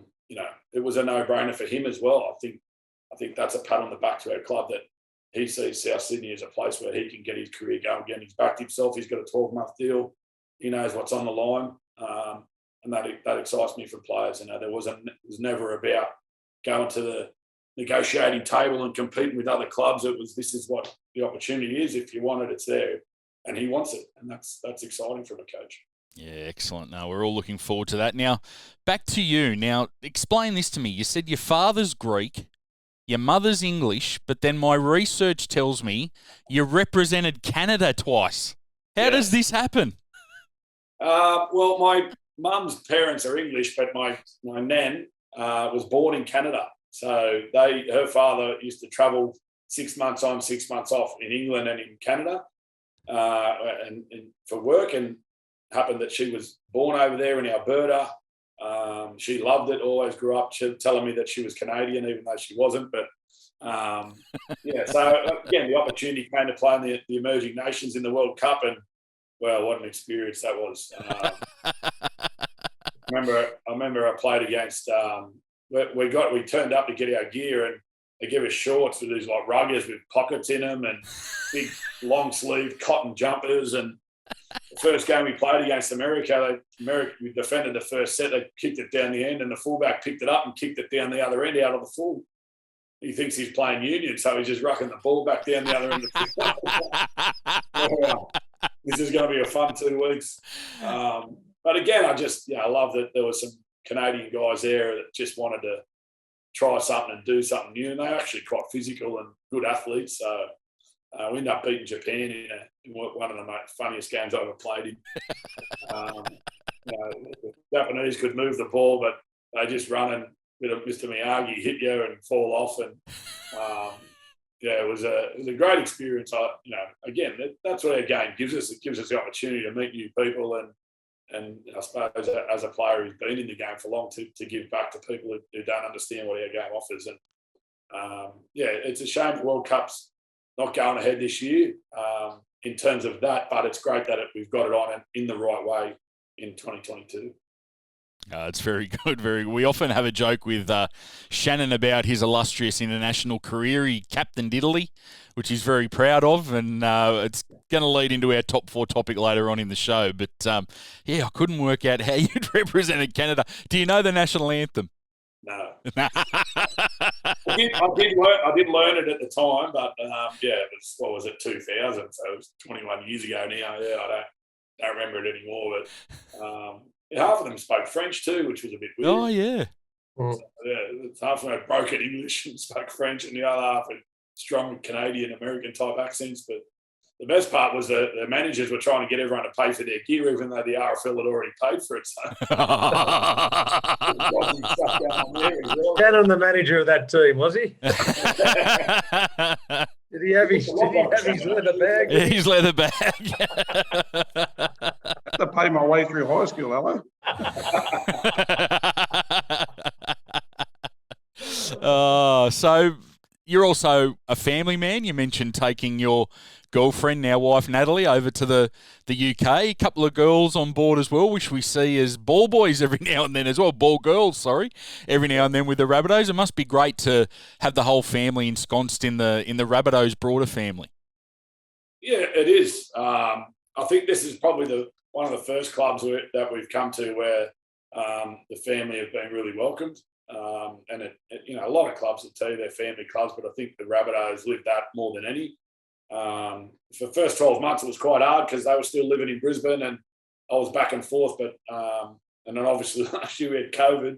it was a no-brainer for him as well. I think that's a pat on the back to our club that he sees South Sydney as a place where he can get his career going again. He's backed himself. He's got a 12-month deal. He knows what's on the line, and that excites me for players. There was never about going to the negotiating table and competing with other clubs. It was, this is what the opportunity is. If you want it, it's there, and he wants it, and that's exciting from a coach. Yeah, excellent. No, we're all looking forward to that. Now, back to you. Now, explain this to me. You said your father's Greek, your mother's English, but then my research tells me you represented Canada twice. How does this happen? Well, my mum's parents are English, but my nan was born in Canada. So her father used to travel 6 months on, 6 months off in England and in Canada and for work, and happened that she was born over there in Alberta. She loved it, always grew up telling me that she was Canadian, even though she wasn't. But so again, the opportunity came to play in the emerging nations in the World Cup, and well, what an experience that was. I remember I played against, we turned up to get our gear, and they give us shorts with these like ruggers with pockets in them and big long sleeve cotton jumpers. And the first game we played against America, we defended the first set. They kicked it down the end, and the fullback picked it up and kicked it down the other end out of the full. He thinks he's playing union, so he's just rucking the ball back down the other end of the field. This is going to be a fun 2 weeks. But again, I love that there were some Canadian guys there that just wanted to try something and do something new, and they're actually quite physical and good athletes. So we ended up beating Japan in one of the funniest games I ever played in. The Japanese could move the ball, but they just run and Mr. Miyagi hit you and fall off. And it was a great experience. Again, that's what our game gives us. It gives us the opportunity to meet new people, and I suppose as a player who's been in the game for long, to give back to people who don't understand what our game offers. And it's a shame the World Cup's not going ahead this year in terms of that, but it's great that we've got it on and in the right way in 2022. It's very good. We often have a joke with Shannon about his illustrious international career. He captained Italy, which he's very proud of, and it's going to lead into our top 4 topic later on in the show. But I couldn't work out how you'd represented Canada. Do you know the national anthem? No. I did learn it at the time, but it was, what was it, 2000? So it was 21 years ago now. Yeah, I don't remember it anymore. But half of them spoke French too, which was a bit weird. Oh yeah. So, half of them had broken English and spoke French, and the other half had strong Canadian American type accents. But the best part was the managers were trying to get everyone to pay for their gear, even though the RFL had already paid for it. So Shannon, the manager of that team, was he? Did he have his leather bag? Yeah, his leather bag. I had to pay my way through high school, hello. So you're also a family man. You mentioned taking your girlfriend, now wife Natalie, over to the UK. A couple of girls on board as well, which we see as ball boys every now and then as well. Ball girls, sorry, every now and then with the Rabbitohs. It must be great to have the whole family ensconced in the Rabbitohs broader family. Yeah, it is. I think this is probably one of the first clubs that we've come to where the family have been really welcomed. And a lot of clubs will tell you they're family clubs, but I think the Rabbitohs lived that more than any. For the first 12 months, it was quite hard because they were still living in Brisbane and I was back and forth. But and then obviously last year we had COVID.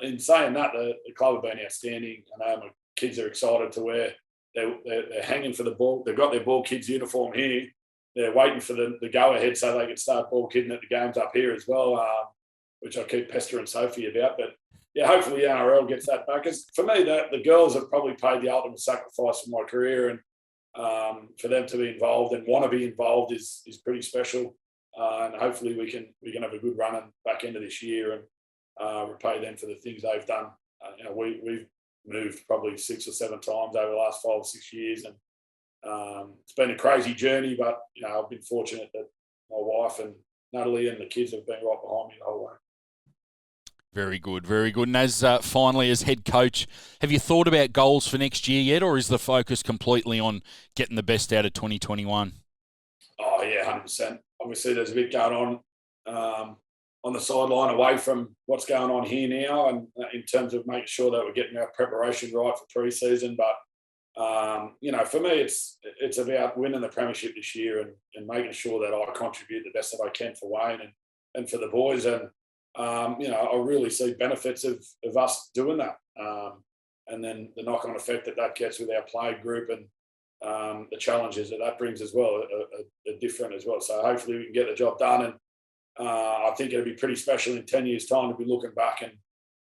In saying that, the club have been outstanding. I know my kids are excited to where they're hanging for the ball. They've got their ball kids uniform here. They're waiting for the go-ahead so they can start ball kidding at the games up here as well, which I keep pestering Sophie about. But yeah, hopefully the NRL gets that back. Because for me, the girls have probably paid the ultimate sacrifice for my career, and for them to be involved and want to be involved is pretty special. And hopefully we can have a good run back into this year and repay them for the things they've done. We've moved probably 6 or 7 times over the last 5 or 6 years, and it's been a crazy journey. But I've been fortunate that my wife and Natalie and the kids have been right behind me the whole way. Very good, very good. And as finally, as head coach, have you thought about goals for next year yet, or is the focus completely on getting the best out of 2021? Oh, yeah, 100%. Obviously, there's a bit going on the sideline away from what's going on here now, and in terms of making sure that we're getting our preparation right for pre-season. But, for me, it's about winning the premiership this year and making sure that I contribute the best that I can for Wayne and for the boys. And, I really see benefits of us doing that. And then the knock-on effect that gets with our play group and the challenges that brings as well are different as well. So hopefully we can get the job done. And I think it'd be pretty special in 10 years' time to be looking back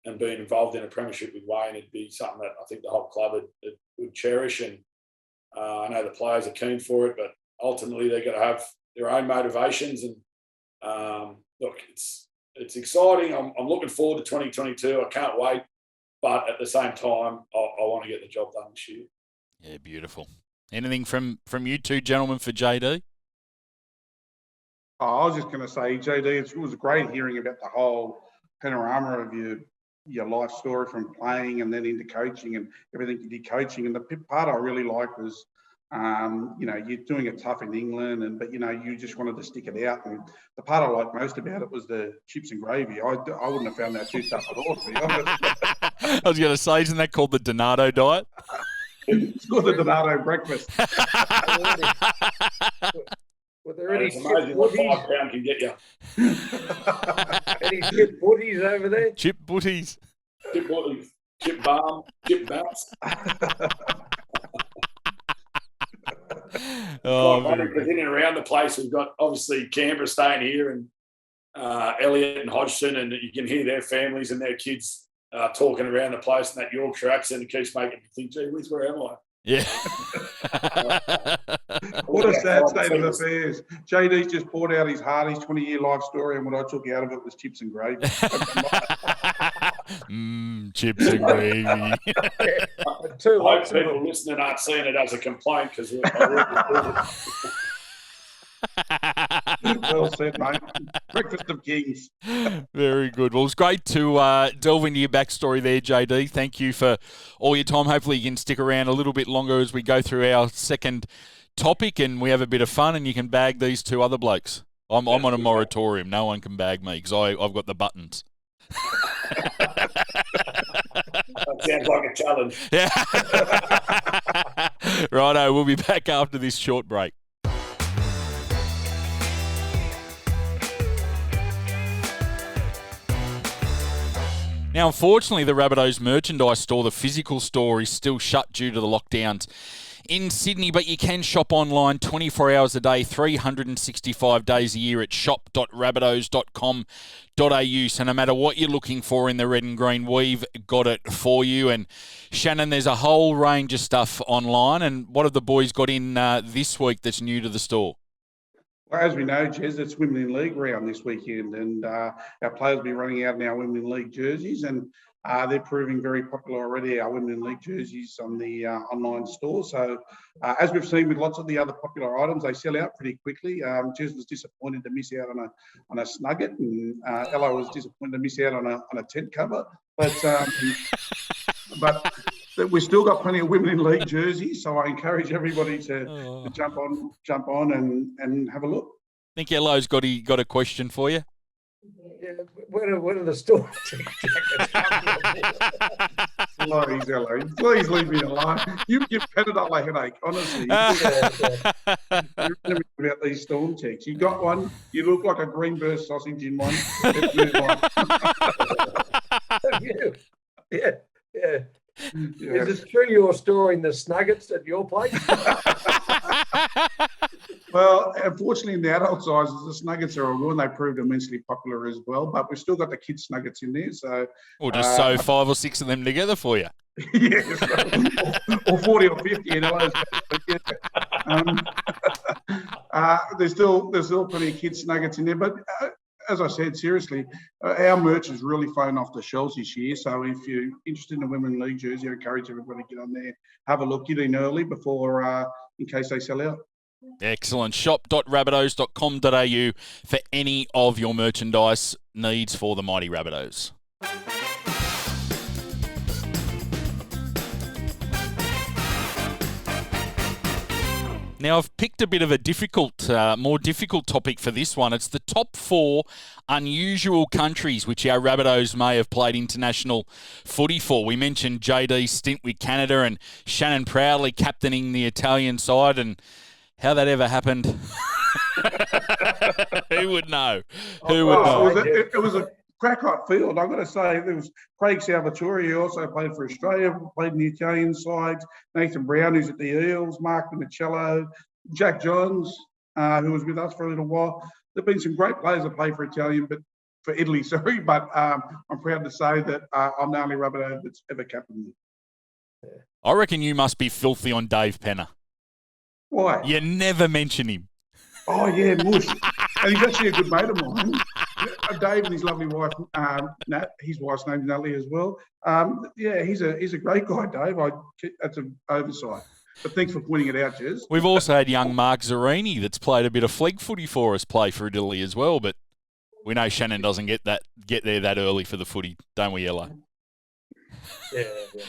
and being involved in a premiership with Wayne. It'd be something that I think the whole club would cherish. And I know the players are keen for it, but ultimately they've got to have their own motivations. And look, it's exciting. I'm looking forward to 2022. I can't wait. But at the same time, I want to get the job done this year. Yeah, beautiful. Anything from you two gentlemen for JD? Oh, I was just going to say, JD, it was great hearing about the whole panorama of your life story from playing and then into coaching and everything you did coaching. And the part I really liked was, you're doing it tough in England, but you just wanted to stick it out. And the part I liked most about it was the chips and gravy. I wouldn't have found that too tough at all, to be honest. I was going to say, isn't that called the Donato diet? It's called the Donato breakfast. Were there any It's amazing what £5 can get you. any chip butties over there? Chip butties. Chip butties, chip balm, chip bats. Because in and around the place, we've got obviously Canberra staying here and Elliot and Hodgson, and you can hear their families and their kids talking around the place, and that Yorkshire accent, it keeps making me think, gee whiz, where am I? Yeah. What a sad state of affairs. JD's just poured out his heart, his 20-year life story, and what I took out of it was chips and gravy. Chips and gravy. I hope people listening aren't seeing it as a complaint because Well said, mate. Breakfast of kings. Very good. Well, it's great to delve into your backstory there, JD. Thank you for all your time. Hopefully you can stick around a little bit longer as we go through our second topic and we have a bit of fun and you can bag these two other blokes. I'm on a moratorium. No one can bag me because I've got the buttons. That sounds like a challenge. Yeah. Righto, we'll be back after this short break. Now, unfortunately, the Rabbitohs merchandise store, the physical store, is still shut due to the lockdowns in Sydney, but you can shop online 24 hours a day, 365 days a year at shop.rabbitohs.com.au. So no matter what you're looking for in the red and green, we've got it for you. And Shannon, there's a whole range of stuff online. And what have the boys got in this week that's new to the store? Well, as we know, Jez, it's Women in League round this weekend, and our players will be running out in our Women in League jerseys, and they're proving very popular already, our Women in League jerseys on the online store. So, as we've seen with lots of the other popular items, they sell out pretty quickly. Jez was disappointed to miss out on a snugget, and Ella was disappointed to miss out on a tent cover. But we've still got plenty of Women in League jerseys, so I encourage everybody to jump on and have a look. I think Ello's got a question for you. Yeah, when are the store jackets? Please, Ello, please leave me alone. You give Panadol a headache, honestly. You're telling me about these storm checks. You got one. You look like a green burst sausage in one. Let's move on. Yeah. Is it true you're storing the Snuggets at your place? Well, unfortunately, in the adult sizes, the Snuggets are all good and they proved immensely popular as well. But we've still got the kids' Snuggets in there. So we'll just sew 5 or 6 of them together for you. Yes, or 40 or 50 in Ella's. There's still plenty of kids' Snuggets in there. But as I said, seriously, our merch has really flown off the shelves this year. So if you're interested in a Women's League jersey, I encourage everybody to get on there, have a look, get in early before, in case they sell out. Excellent. Shop.rabbitohs.com.au for any of your merchandise needs for the mighty Rabbitohs. Now, I've picked a bit of a more difficult topic for this one. It's the top 4 unusual countries which our Rabbitohs may have played international footy for. We mentioned JD's stint with Canada and Shannon proudly captaining the Italian side, and how that ever happened, who would know? Who would know? It was a crack-hot field. I've got to say, there was Craig Salvatore, who also played for Australia, played in the Italian side, Nathan Brown, who's at the Eels, Mark Minicello, Jack Johns, who was with us for a little while. There have been some great players that play for Italy, but I'm proud to say that I'm the only Rabbitoh that's ever captained me. I reckon you must be filthy on Dave Penner. Why? You never mention him. Oh, yeah, Mush. And he's actually a good mate of mine. Dave and his lovely wife, Nat, his wife's name's Natalie as well. Yeah, he's a great guy, Dave. That's an oversight. But thanks for pointing it out, Jez. We've also had young Mark Zarini that's played a bit of flag footy for us play for Italy as well, but we know Shannon doesn't get there that early for the footy, don't we, Ella? Yeah.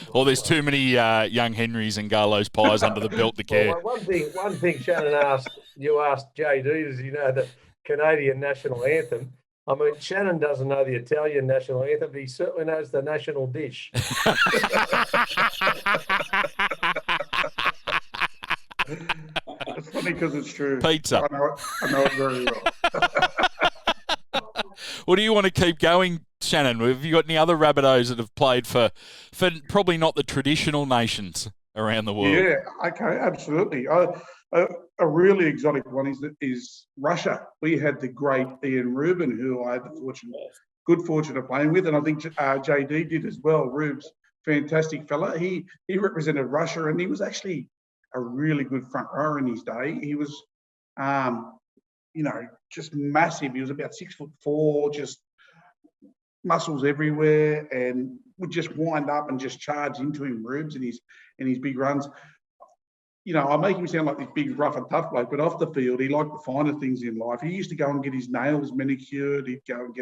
Or there's too many young Henrys and Garlo's pies under the belt to care. Well, one thing Shannon asked JD, does he know the Canadian national anthem? I mean, Shannon doesn't know the Italian national anthem, but he certainly knows the national dish. It's funny because it's true. Pizza. I know it very well. Well, do you want to keep going, Shannon? Have you got any other Rabbitohs that have played for probably not the traditional nations around the world? Yeah, okay, absolutely. A really exotic one is Russia. We had the great Ian Rubin, who I had the good fortune of playing with, and I think JD did as well. Rubes, fantastic fella. He represented Russia, and he was actually a really good front rower in his day. He was, just massive. He was about 6'4", just muscles everywhere, and would just wind up and just charge into him, Rubes, in his big runs. I make him sound like this big, rough and tough bloke, but off the field, he liked the finer things in life. He used to go and get his nails manicured. He'd go and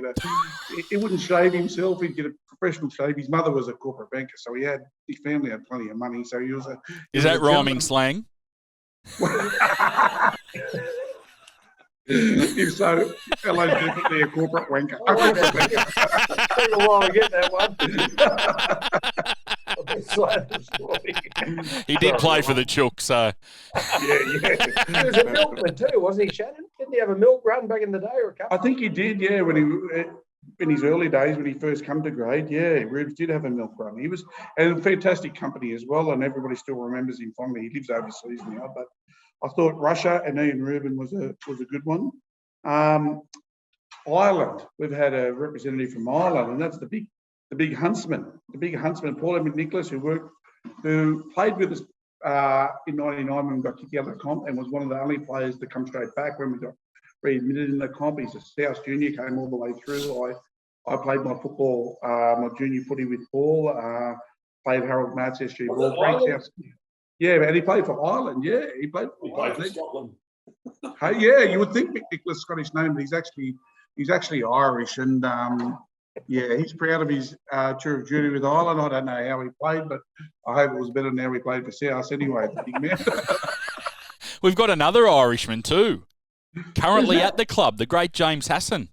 he wouldn't shave himself. He'd get a professional shave. His mother was a corporate banker, so his family had plenty of money. So he was Is that rhyming slang? If so, Ella's definitely a corporate wanker. Took a while to get that one. He did play for the Chook, so. Yeah. He was a milkman too, wasn't he, Shannon? Didn't he have a milk run back in the day or a couple? I think he did, yeah, in his early days when he first come to grade, yeah, Rubes did have a milk run. He was a fantastic company as well, and everybody still remembers him fondly. He lives overseas now, but I thought Russia and Ian Rubin was a good one. Ireland, we've had a representative from Ireland, and that's the big huntsman, Paul McNicholas, who played with us in '99 when we got kicked out of the comp, and was one of the only players to come straight back when we got readmitted in the comp. He's a South junior, came all the way through. I played my football, my junior footy with Paul. Played Harold Matts, SG Ball. Yeah, and he played for Ireland. Yeah, he played for Scotland. Hey, yeah, you would think McNicholas Scottish name, but he's actually Irish, and he's proud of his tour of duty with Ireland. I don't know how he played, but I hope it was better than how he played for South anyway. The big man. We've got another Irishman too, currently at the club, the great James Hassan.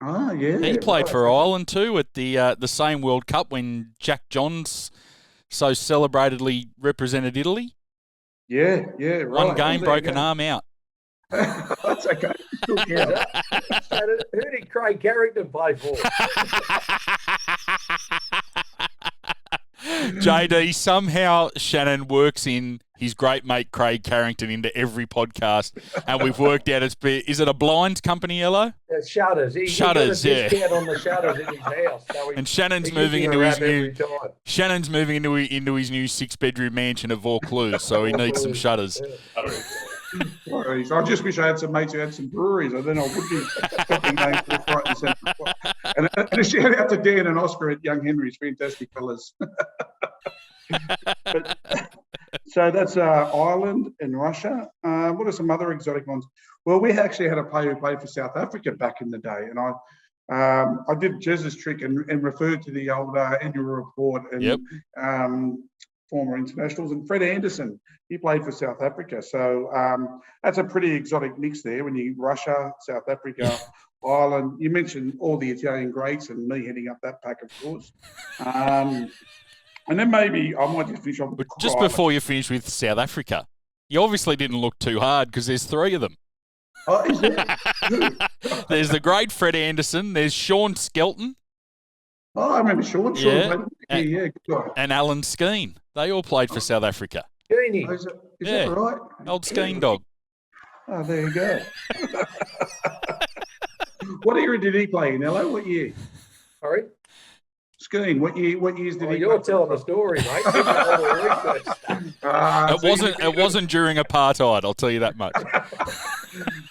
Oh, yeah. He played for Ireland too at the same World Cup when Jack Johns so celebratedly represented Italy. Yeah, right. One game, broken arm out. That's okay. Who did Craig Carrington play for? JD, somehow Shannon works in his great mate Craig Carrington into every podcast, and we've worked out is it a blinds company, Yellow? Shutters. Shutters, yeah. Discount on the shutters in his house. So and Shannon's moving into his new. Shannon's moving into his new 6-bedroom mansion at Vaucluse, so he needs some shutters. I just wish I had some mates who had some breweries, and then I would be talking names left, right, and centre. And a shout out to Dan and Oscar at Young Henry's, fantastic fellas. So that's Ireland and Russia. What are some other exotic ones? Well, we actually had a player who played for South Africa back in the day, and I did Jez's trick and referred to the old annual report and former internationals. And Fred Anderson, he played for South Africa. So that's a pretty exotic mix there when you Russia, South Africa, Ireland. You mentioned all the Italian greats and me heading up that pack, of course. And then maybe I might just finish off with Just before you finish with South Africa, you obviously didn't look too hard because there's 3 of them. Oh, is there? There's the great Fred Anderson. There's Sean Skelton. Oh, I remember Sean. Yeah. Good guy. And Alan Skeen. They all played for South Africa. Genie. Oh, is that right? Old Skeen dog. Oh, there you go. What era did he play in, Hello? What year? Sorry? Skeen, what years did he You're play? telling the story, mate. Give me all the research. It wasn't during apartheid, I'll tell you that much.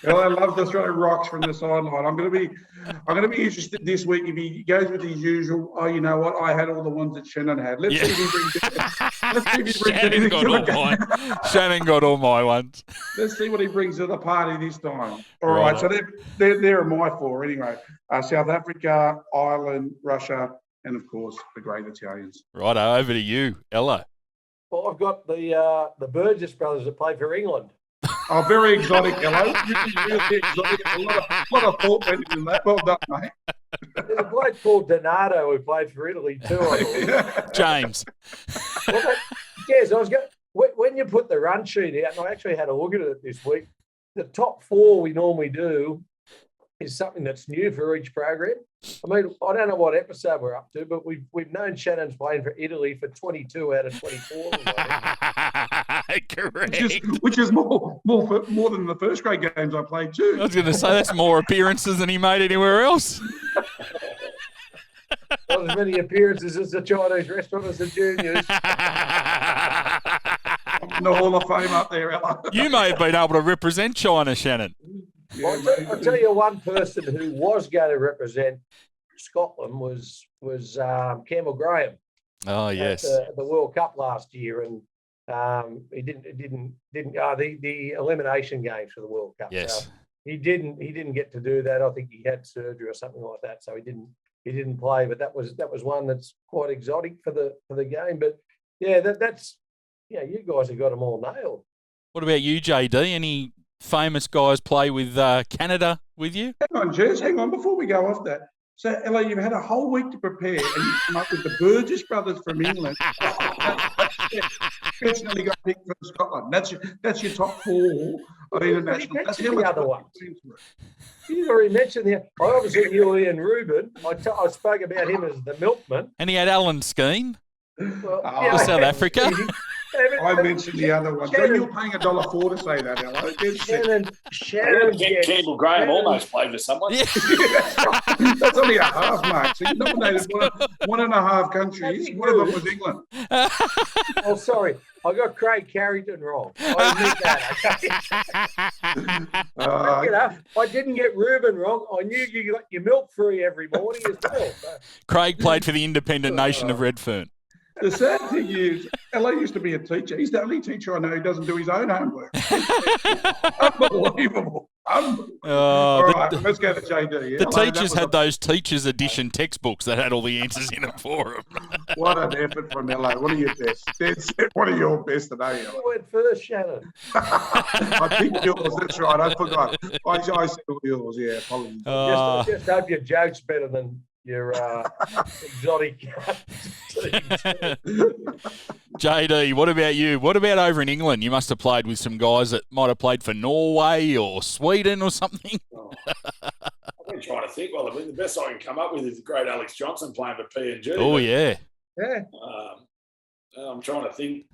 Well, I love to throw rocks from the sideline. I'm going to be interested this week if he goes with his usual. Oh, you know what? I had all the ones that Shannon had. Let's see if he brings. Shannon got all mine. Shannon got all my ones. Let's see what he brings to the party this time. All right. So there are my 4 anyway. South Africa, Ireland, Russia, and of course the great Italians. Right, over to you, Ella. Well, I've got the Burgess brothers that play for England. Oh, very exotic, Hello. Really exotic. A lot of thought went into that. Well done, mate. There's a bloke called Donato who played for Italy too, I believe. James. Yes, I was going. When you put the run sheet out, and I actually had a look at it this week, the top 4 we normally do is something that's new for each program. I mean, I don't know what episode we're up to, but we've known Shannon's playing for Italy for 22 out of 24. Correct. Which is more than the first grade games I played too. I was going to say that's more appearances than he made anywhere else. Not as many appearances as the Chinese restaurant as the juniors. In the Hall of Fame up there, Ella. You may have been able to represent China, Shannon. Yeah, I'll tell you one person who was going to represent Scotland was Campbell Graham. Oh yes, at the World Cup last year, and he didn't the elimination games for the World Cup. yes. So he didn't get to do that. I think he had surgery or something like that, so he didn't play. But that was one that's quite exotic for the game. But yeah, that's you guys have got them all nailed. What about you, JD? Any famous guys play with Canada with you? Hang on, Jez. Hang on. Before we go off that, so Ella, you've had a whole week to prepare, and you come up with the Burgess brothers from England. Definitely got picked for Scotland. That's your top 4 of international. That's the other one. You already mentioned the. I obviously knew Ian Rubin. I spoke about him as the milkman. And he had Alan Skeen Well, for South Africa. I mentioned the other one. So you're paying $1.04 to say that, Ella. Shannon Campbell Graham almost played for someone. Yeah. That's only a half mark. So you nominated one and a half countries. One of them was England. Oh, sorry. I got Craig Carrington wrong. I admit that. I didn't get Reuben wrong. I knew you got your milk free every morning as well. So. Craig played for the independent nation of Redfern. The sad thing is, Ella used to be a teacher. He's the only teacher I know who doesn't do his own homework. Unbelievable. All right, let's go to JD. Yeah? The teachers had those teachers' edition textbooks that had all the answers in them for them. What an effort from Ella. One of your best. One of your best today, Ella. You went first, Shannon. I think yours. That's right. I forgot. I said yours. Yeah, apologies. Just hope your joke's better than your exotic. JD, what about you? What about over in England? You must have played with some guys that might have played for Norway or Sweden or something. I've been trying to think. Well, I mean, the best I can come up with is the great Alex Johnson playing for PNG. Oh, yeah. Yeah. I'm trying to think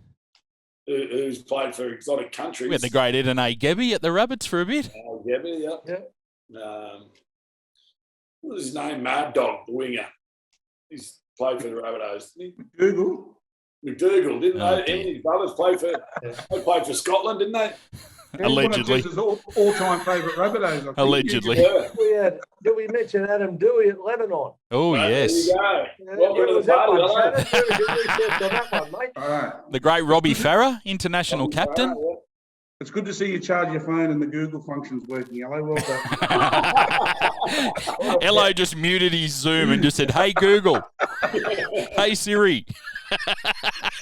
who's played for exotic countries. We had the great Edene Gebby at the Rabbits for a bit. Gebby, yeah. What was his name? Mad Dog, the winger. He's played for the Rabbitohs. McDougall, didn't they? Him and his brothers they played for Scotland, didn't they? Allegedly. All-time favourite Rabbitohs, I think. Allegedly. Yeah. Did we mention Adam Dewey at Lebanon? Oh, yes. There you go. Welcome to the party, All right. The great Robbie Farah, international captain. It's good to see you charge your phone and the Google function's working. Hello, well done. Hello just muted his Zoom and just said, "Hey Google, hey Siri."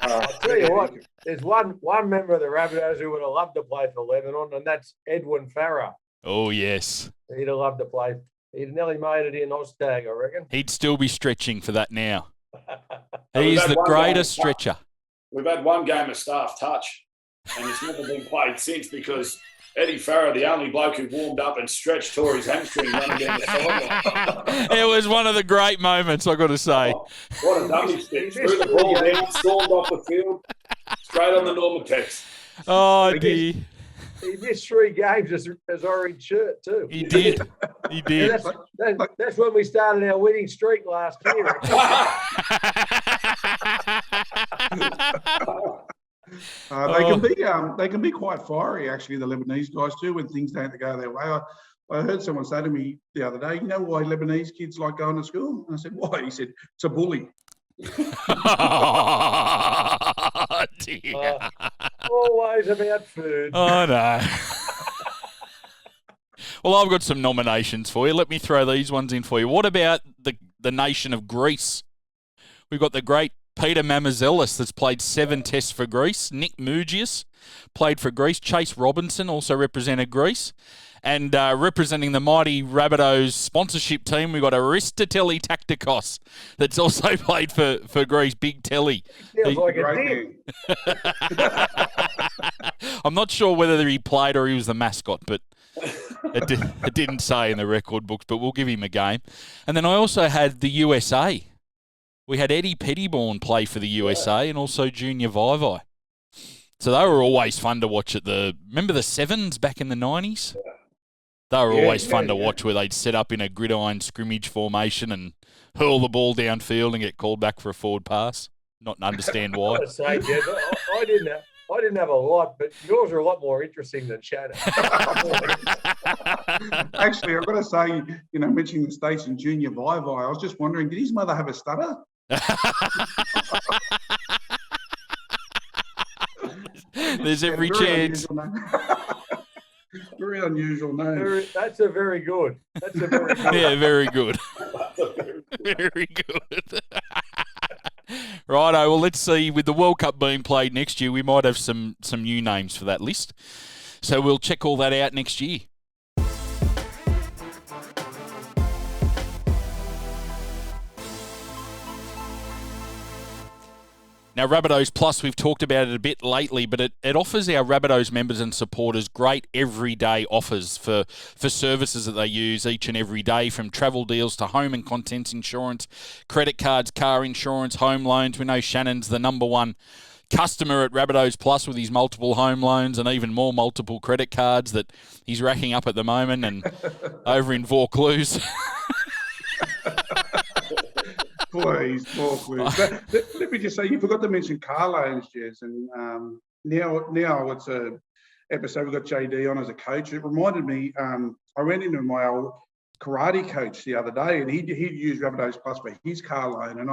I'll tell you what, there's one member of the Rabbitohs who would have loved to play for Lebanon, and that's Edwin Farah. Oh yes, He'd have loved to play. He'd nearly made it in Oztag, I reckon. he'd still be stretching for that now. We've He's had the one greatest game- stretcher. We've had one game of staff touch, and it's never been played since because Eddie Farah, the only bloke who warmed up and stretched, tore his hamstring running down the sideline. It was one of the great moments, I got to say. Oh, what a dummy stick. Threw the ball down, stormed off the field, straight on the normal text. Oh dear, He missed 3 games as orange shirt too. he did. He And did. that's when we started our winning streak last year. They can be quite fiery, actually, the Lebanese guys too, when things don't go their way. I heard someone say to me the other day, you know why Lebanese kids like going to school? And I said, why? He said, it's a bully. Oh, dear. Always about food. Oh, no. Well, I've got some nominations for you. Let me throw these ones in for you. What about the nation of Greece? We've got the great Peter Mamazelis that's played 7 tests for Greece. Nick Mugius played for Greece. Chase Robinson also represented Greece. And representing the mighty Rabbitohs sponsorship team, we've got Aristotelli Tacticos that's also played for Greece. Big Telly. Feels like a Great dick. thing. I'm not sure whether he played or he was the mascot, but it didn't say in the record books, but we'll give him a game. And then I also had the USA. We had Eddie Pettyborn play for the USA and also Junior Vivai. So they were always fun to watch remember the Sevens back in the 90s? They were always fun to watch where they'd set up in a gridiron scrimmage formation and hurl the ball downfield and get called back for a forward pass. Not understand I why. gotta say, Jez, I didn't have a lot, but yours are a lot more interesting than Shannon. Actually, I've got to say, mentioning the States and Junior Vivai, I was just wondering, did his mother have a stutter? There's every Very chance. unusual name. Very unusual name. That's a very good. Yeah, very good. Very good. Righto, well, let's see. With the World Cup being played next year, we might have some new names for that list. So we'll check all that out next year. Now, Rabbitohs Plus, we've talked about it a bit lately, but it offers our Rabbitohs members and supporters great everyday offers for services that they use each and every day, from travel deals to home and contents insurance, credit cards, car insurance, home loans. We know Shannon's the number one customer at Rabbitohs Plus with his multiple home loans and even more multiple credit cards that he's racking up at the moment and over in Vaucluse. Please. Let me just say, you forgot to mention car loans, Jez, and now it's a episode we've got JD on as a coach. It reminded me, I ran into my old karate coach the other day, and he'd used Rabbitohs Plus for his car loan, and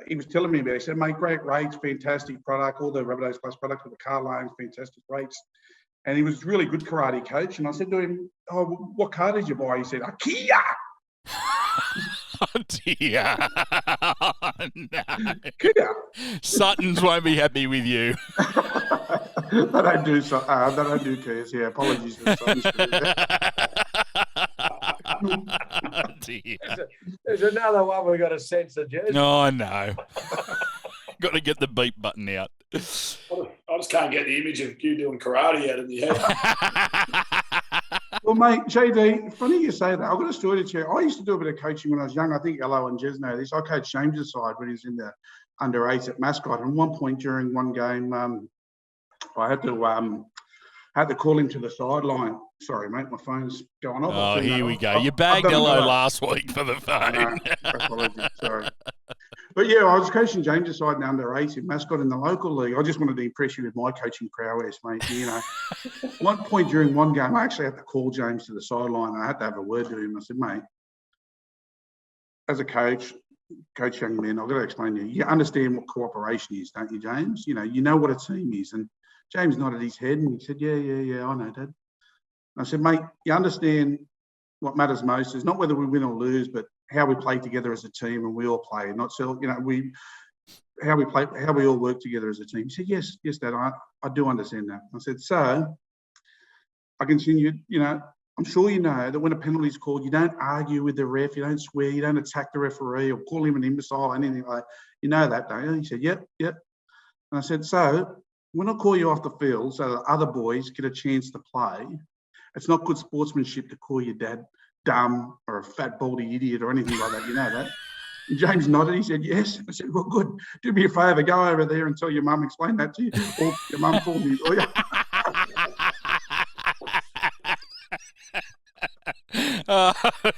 he was telling me about it. He said, mate, great rates, fantastic product, all the Rabbitohs Plus products with the car loans, fantastic rates. And he was a really good karate coach, and I said to him, oh, what car did you buy? He said, a Kia. Oh dear. No. Kia. Suttons won't be happy with you. They don't do Kias. Yeah, apologies for the Oh dear. There's another one we've got to censor, Jez. No, I know. Got to get the beep button out. I just can't get the image of you doing karate out of my head. Well, mate, JD, funny you say that. I've got a story to share. I used to do a bit of coaching when I was young. I think Elo and Jez know this. I coached James' side when he was in the under-8s at Mascot. And one point during one game, I had to call him to the sideline. Sorry, mate, my phone's going off. Oh, here we go. You bagged Elo last week for the phone. Apologies, sorry. But yeah, I was coaching James' side in the under-8s in Mascot in the local league. I just wanted to impress you with my coaching prowess, mate. One point during one game, I actually had to call James to the sideline. I had to have a word to him. I said, mate, as a coach young men, I've got to explain to you. You understand what cooperation is, don't you, James? You know what a team is. And James nodded his head and he said, yeah, I know, Dad. I said, mate, you understand what matters most is not whether we win or lose, but how we play together as a team and we all play, not so, how we play, how we all work together as a team. He said, yes, Dad, I do understand that. I said, so I continued, I'm sure you know that when a penalty is called, you don't argue with the ref, you don't swear, you don't attack the referee or call him an imbecile or anything like that. You know that, don't you? He said, yep. And I said, so when I call you off the field so that other boys get a chance to play, it's not good sportsmanship to call your dad dumb or a fat, baldy idiot or anything like that. You know that? And James nodded. He said, yes. I said, well, good. Do me a favour. Go over there and tell your mum explain that to you. Or your mum called me.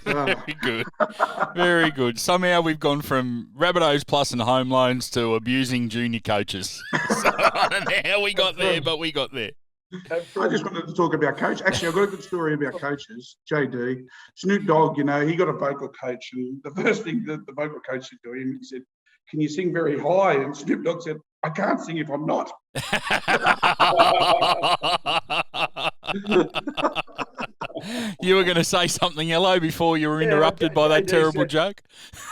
Very good. Very good. Somehow we've gone from Rabbitohs Plus and home loans to abusing junior coaches. So I don't know how we got there, but we got there. I just wanted to talk about coach. Actually, I've got a good story about coaches. JD, Snoop Dogg, he got a vocal coach, and the first thing that the vocal coach said to him, he said, "Can you sing very high?" And Snoop Dogg said, "I can't sing if I'm not." You were going to say something, hello, before you were interrupted by that terrible joke.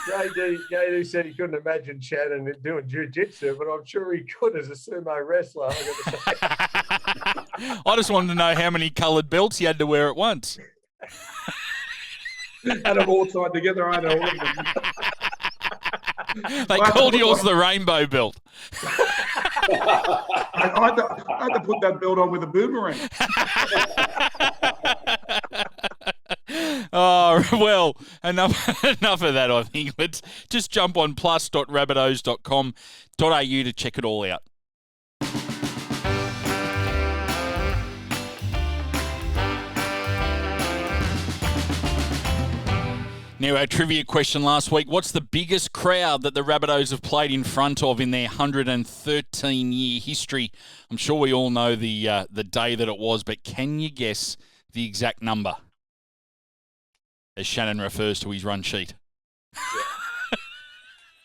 JD said he couldn't imagine Shannon doing jiu-jitsu, but I'm sure he could as a sumo wrestler. I just wanted to know how many coloured belts you had to wear at once. Had them all tied together. I know all of them. They called yours the rainbow belt. I had to put that belt on with a boomerang. Oh, well, enough of that, I think. Let's just jump on plus.rabbitohs.com.au to check it all out. Now, our trivia question last week, what's the biggest crowd that the Rabbitohs have played in front of in their 113-year history? I'm sure we all know the day that it was, but can you guess the exact number? As Shannon refers to his run sheet.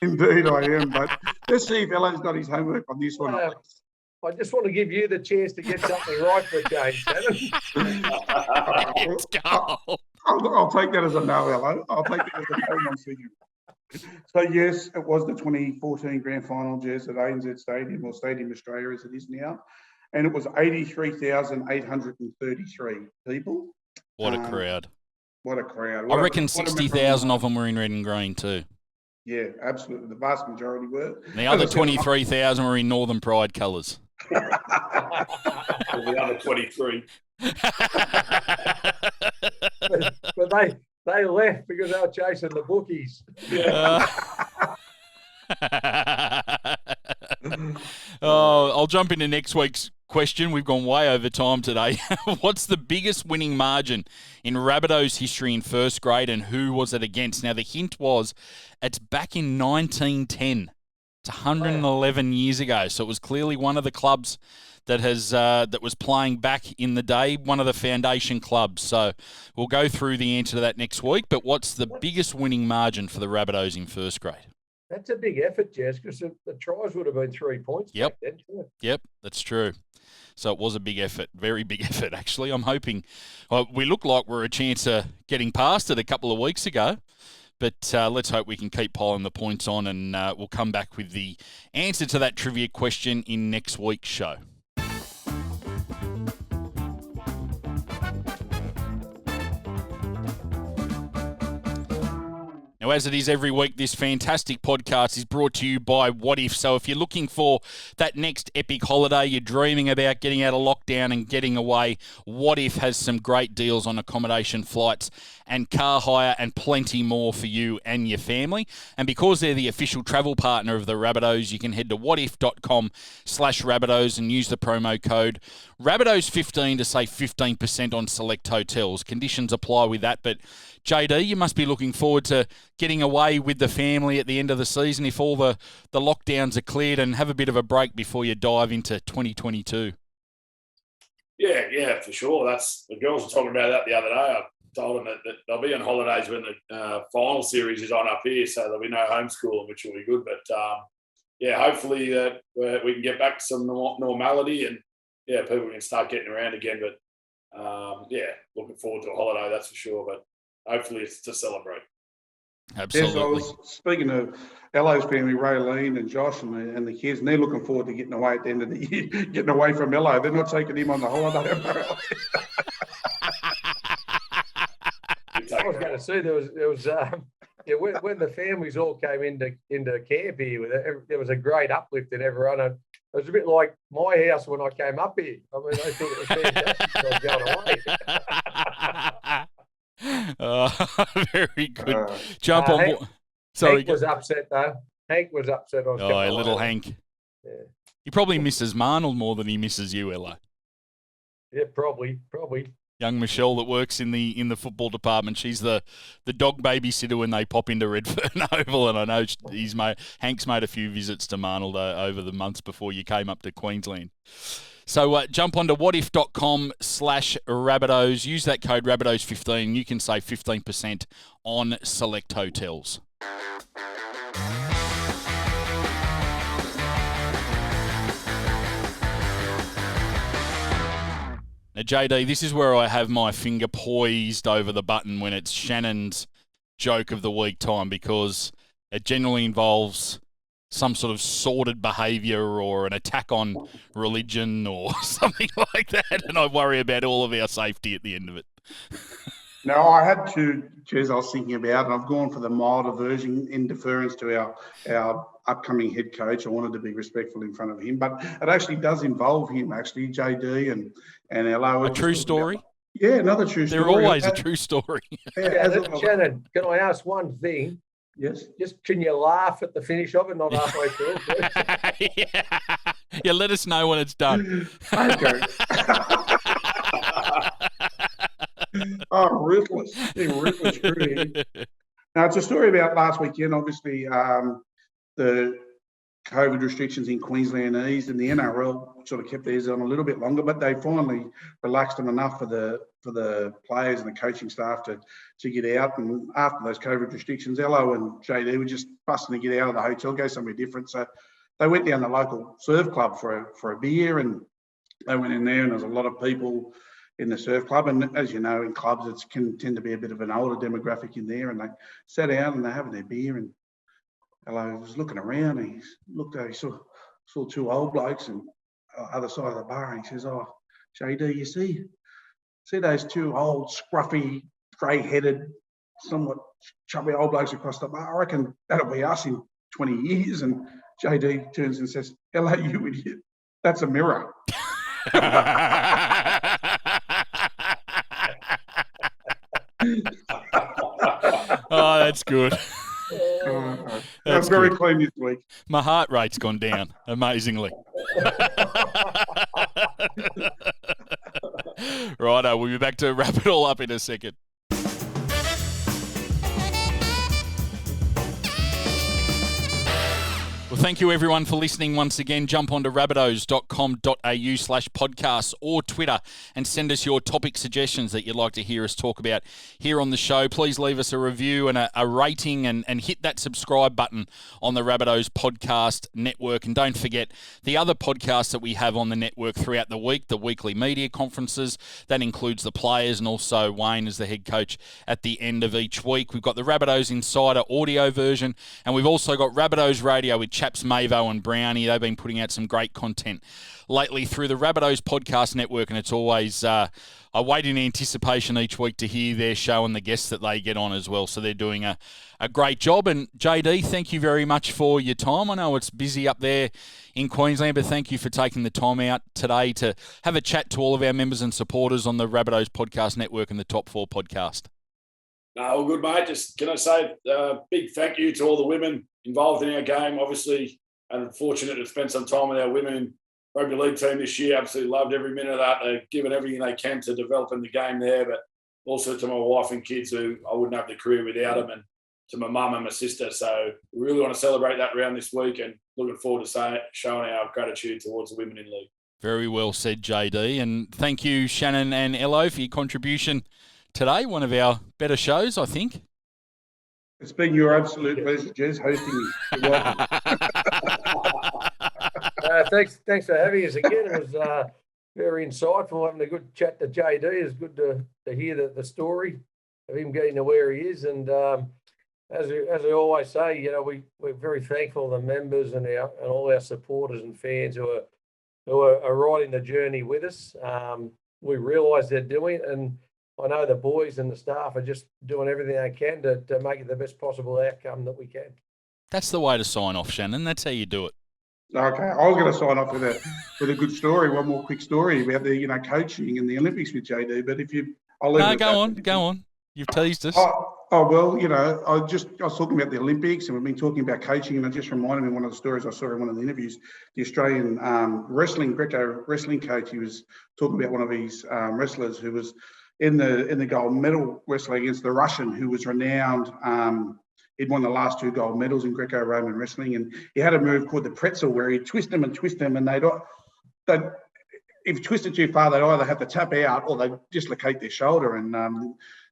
Indeed, I am, but let's see if Ellen's done his homework on this one. I just want to give you the chance to get something right for James, Shannon. Let's go. I'll take that as a no, Ella. I'll take that as a no on figure. So, yes, it was the 2014 Grand Final, Jez, at ANZ Stadium, or Stadium Australia as it is now. And it was 83,833 people. What a crowd. What a crowd. I reckon 60,000 of them were in red and green too. Yeah, absolutely. The vast majority were. The other 23,000 were in Northern Pride colours. The other 23. but they left because they were chasing the bookies. I'll jump into next week's question. We've gone way over time today. What's the biggest winning margin in Rabbitohs history in first grade, and who was it against? Now, the hint was it's back in 1910. It's 111 years ago, so it was clearly one of the clubs that was playing back in the day, one of the foundation clubs. So we'll go through the answer to that next week. But what's the biggest winning margin for the Rabbitohs in first grade? That's a big effort, Jess, because the tries would have been 3 points. Yep. Back then, too. Yep, that's true. So it was a big effort, very big effort, actually. I'm hoping we look like we're a chance of getting past it a couple of weeks ago. But let's hope we can keep piling the points on, and we'll come back with the answer to that trivia question in next week's show. Now, as it is every week, this fantastic podcast is brought to you by What If. So if you're looking for that next epic holiday, you're dreaming about getting out of lockdown and getting away, What If has some great deals on accommodation, flights and car hire and plenty more for you and your family. And because they're the official travel partner of the Rabbitohs, you can head to whatif.com/Rabbitohs and use the promo code Rabbitohs15 to save 15% on select hotels. Conditions apply with that, but JD, you must be looking forward to getting away with the family at the end of the season if all the lockdowns are cleared, and have a bit of a break before you dive into 2022. Yeah, for sure. The girls were talking about that the other day. I told them that they'll be on holidays when the final series is on up here, so there'll be no homeschooling, which will be good. But hopefully we can get back to some normality. And people can start getting around again. But looking forward to a holiday, that's for sure. But hopefully it's to celebrate. Absolutely. Yes, speaking of Ello's family, Raylene and Josh and the kids, and they're looking forward to getting away at the end of the year, getting away from Ello. They're not taking him on the holiday. I was going to say there was when the families all came into camp here, there was a great uplift in everyone. And it was a bit like my house when I came up here. I mean, they thought it was fantastic. I was going away. Very good. Jump on board. Sorry, Hank was upset though. Hank was upset. I was little Hank. Yeah. He probably misses Marnold more than he misses you, Ella. Yeah, probably. Young Michelle that works in the football department. She's the dog babysitter when they pop into Redfern Oval, and I know Hank's made a few visits to Marnold over the months before you came up to Queensland. So jump onto whatif.com/Rabbitohs. Use that code Rabbitohs15. You can save 15% on select hotels. Now, JD, this is where I have my finger poised over the button when it's Shannon's joke of the week time, because it generally involves some sort of sordid behaviour or an attack on religion or something like that, and I worry about all of our safety at the end of it. No, I had two, Jez, I was thinking about, and I've gone for the milder version in deference to our upcoming head coach. I wanted to be respectful in front of him, but it actually does involve him, actually, JD and Ello. A true story? Yeah, another true story. They're always a true story. Shannon, can I ask one thing? Yes. Just can you laugh at the finish of it, not halfway through? Yeah, let us know when it's done. Okay. Oh, ruthless. Ruthless crew. Now, it's a story about last weekend. Obviously, the COVID restrictions in Queensland eased, and the NRL sort of kept theirs on a little bit longer, but they finally relaxed them enough for the players and the coaching staff to get out. And after those COVID restrictions, Ello and JD were just busting to get out of the hotel, go somewhere different. So they went down the local surf club for a beer, and they went in there, and there was a lot of people in the surf club. And as you know, in clubs, it can tend to be a bit of an older demographic in there. And they sat down and they're having their beer, and Hello was looking around, and he looked at, he saw two old blokes on the other side of the bar, and he says, "Oh, JD, you see those two old, scruffy, grey-headed, somewhat chubby old blokes across the bar? I reckon that'll be us in 20 years. And JD turns and says, "Hello, you idiot. That's a mirror." Oh, that's good. That's very good. Clean this week. My heart rate's gone down, amazingly. Righto, we'll be back to wrap it all up in a second. Well, thank you everyone for listening once again. Jump onto rabbitohs.com.au/podcasts or Twitter and send us your topic suggestions that you'd like to hear us talk about here on the show. Please leave us a review and a rating, and hit that subscribe button on the Rabbitohs Podcast Network. And don't forget the other podcasts that we have on the network throughout the week, the weekly media conferences. That includes the players and also Wayne as the head coach at the end of each week. We've got the Rabbitohs Insider audio version, and we've also got Rabbitohs Radio with chaps Mavo and Brownie. They've been putting out some great content lately through the Rabbitohs Podcast Network, and it's always I wait in anticipation each week to hear their show and the guests that they get on as well. So they're doing a great job. And JD, thank you very much for your time. I know it's busy up there in Queensland, but thank you for taking the time out today to have a chat to all of our members and supporters on the Rabbitohs Podcast Network and the Top 4 podcast. No, all good, mate. Just can I say a big thank you to all the women involved in our game. Obviously, I'm fortunate to spend some time with our women rugby league team this year. Absolutely loved every minute of that. They've given everything they can to developing the game there, but also to my wife and kids, who I wouldn't have the career without them, and to my mum and my sister. So we really want to celebrate that round this week, and looking forward to showing our gratitude towards the women in league. Very well said, JD. And thank you, Shannon and Ello, for your contribution today. One of our better shows, I think. It's been your absolute pleasure, Jez, hosting me. You're welcome. Thanks for having us again. It was very insightful. Having a good chat to JD. It's good to hear the story of him getting to where he is. And as I always say, we're very thankful to the members and all our supporters and fans who are riding the journey with us. We realise they're doing it, and I know the boys and the staff are just doing everything they can to make it the best possible outcome that we can. That's the way to sign off, Shannon. That's how you do it. Okay, I was going to sign off with a good story. One more quick story about the coaching in the Olympics with JD. But I'll leave it at that. Go on. You've teased us. Oh well, I was talking about the Olympics, and we've been talking about coaching, and it just reminded me of one of the stories I saw in one of the interviews. The Australian Greco wrestling coach, he was talking about one of his wrestlers who was in the gold medal wrestling against the Russian, who was renowned. He'd won the last 2 gold medals in Greco-Roman wrestling, and he had a move called the pretzel, where he'd twist them, and they'd if you twisted too far, they'd either have to tap out or they'd dislocate their shoulder. And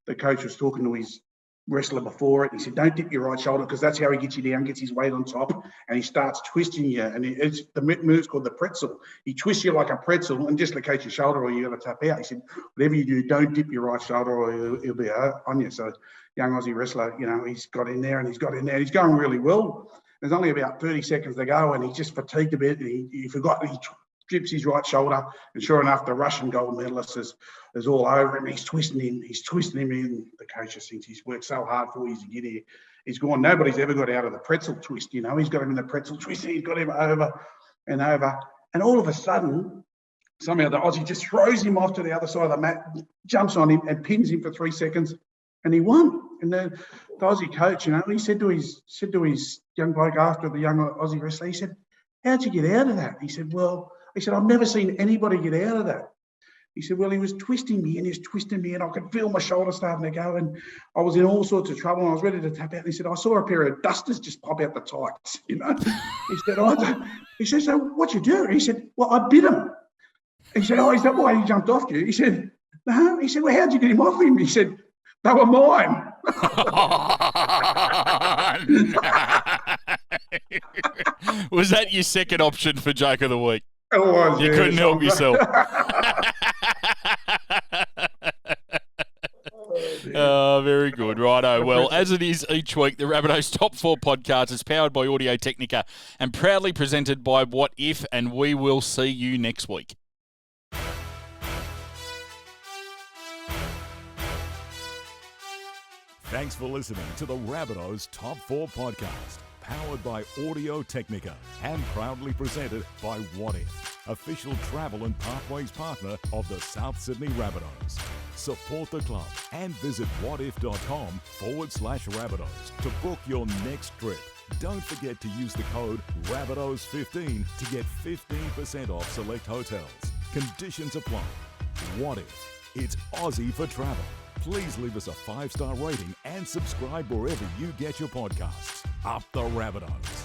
the coach was talking to his wrestler before it. He said, "Don't dip your right shoulder, because that's how he gets you down, gets his weight on top, and he starts twisting you." And the move's called the pretzel. He twists you like a pretzel and dislocates your shoulder, or you got to tap out. He said, "Whatever you do, don't dip your right shoulder, or he'll be on you." So, young Aussie wrestler, he's got in there and he's going really well. There's only about 30 seconds to go, and he's just fatigued a bit. And he forgot. He trips his right shoulder, and sure enough, the Russian gold medalist is all over him. He's twisting him in. The coach just thinks he's worked so hard for years to get here. He's gone. Nobody's ever got out of the pretzel twist. He's got him in the pretzel twist. He's got him over and over. And all of a sudden, somehow the Aussie just throws him off to the other side of the mat, jumps on him and pins him for 3 seconds, and he won. And the Aussie coach, he said to his young bloke after, the young Aussie wrestler, he said, "How'd you get out of that?" He said, "I've never seen anybody get out of that." He said, "Well, he was twisting me and I could feel my shoulder starting to go, and I was in all sorts of trouble, and I was ready to tap out." And he said, "I saw a pair of dusters just pop out the tights, He said, "So what'd you do?" He said, "Well, I bit him." He said, "Oh, is that why he jumped off you?" He said, "No." He said, "Well, how'd you get him off him?" He said, "They were mine." Was that your second option for Joke of the Week? It was. You couldn't help yourself. Oh, very good. Righto. Well, as it is each week, the Rabbitohs Top 4 podcast is powered by Audio Technica and proudly presented by What If, and we will see you next week. Thanks for listening to the Rabbitohs Top 4 podcast, powered by Audio Technica and proudly presented by What If, official travel and pathways partner of the South Sydney Rabbitohs. Support the club and visit whatif.com/Rabbitohs to book your next trip. Don't forget to use the code Rabbitohs15 to get 15% off select hotels. Conditions apply. What If? It's Aussie for travel. Please leave us a 5-star rating and subscribe wherever you get your podcasts. Up the Rabbitohs.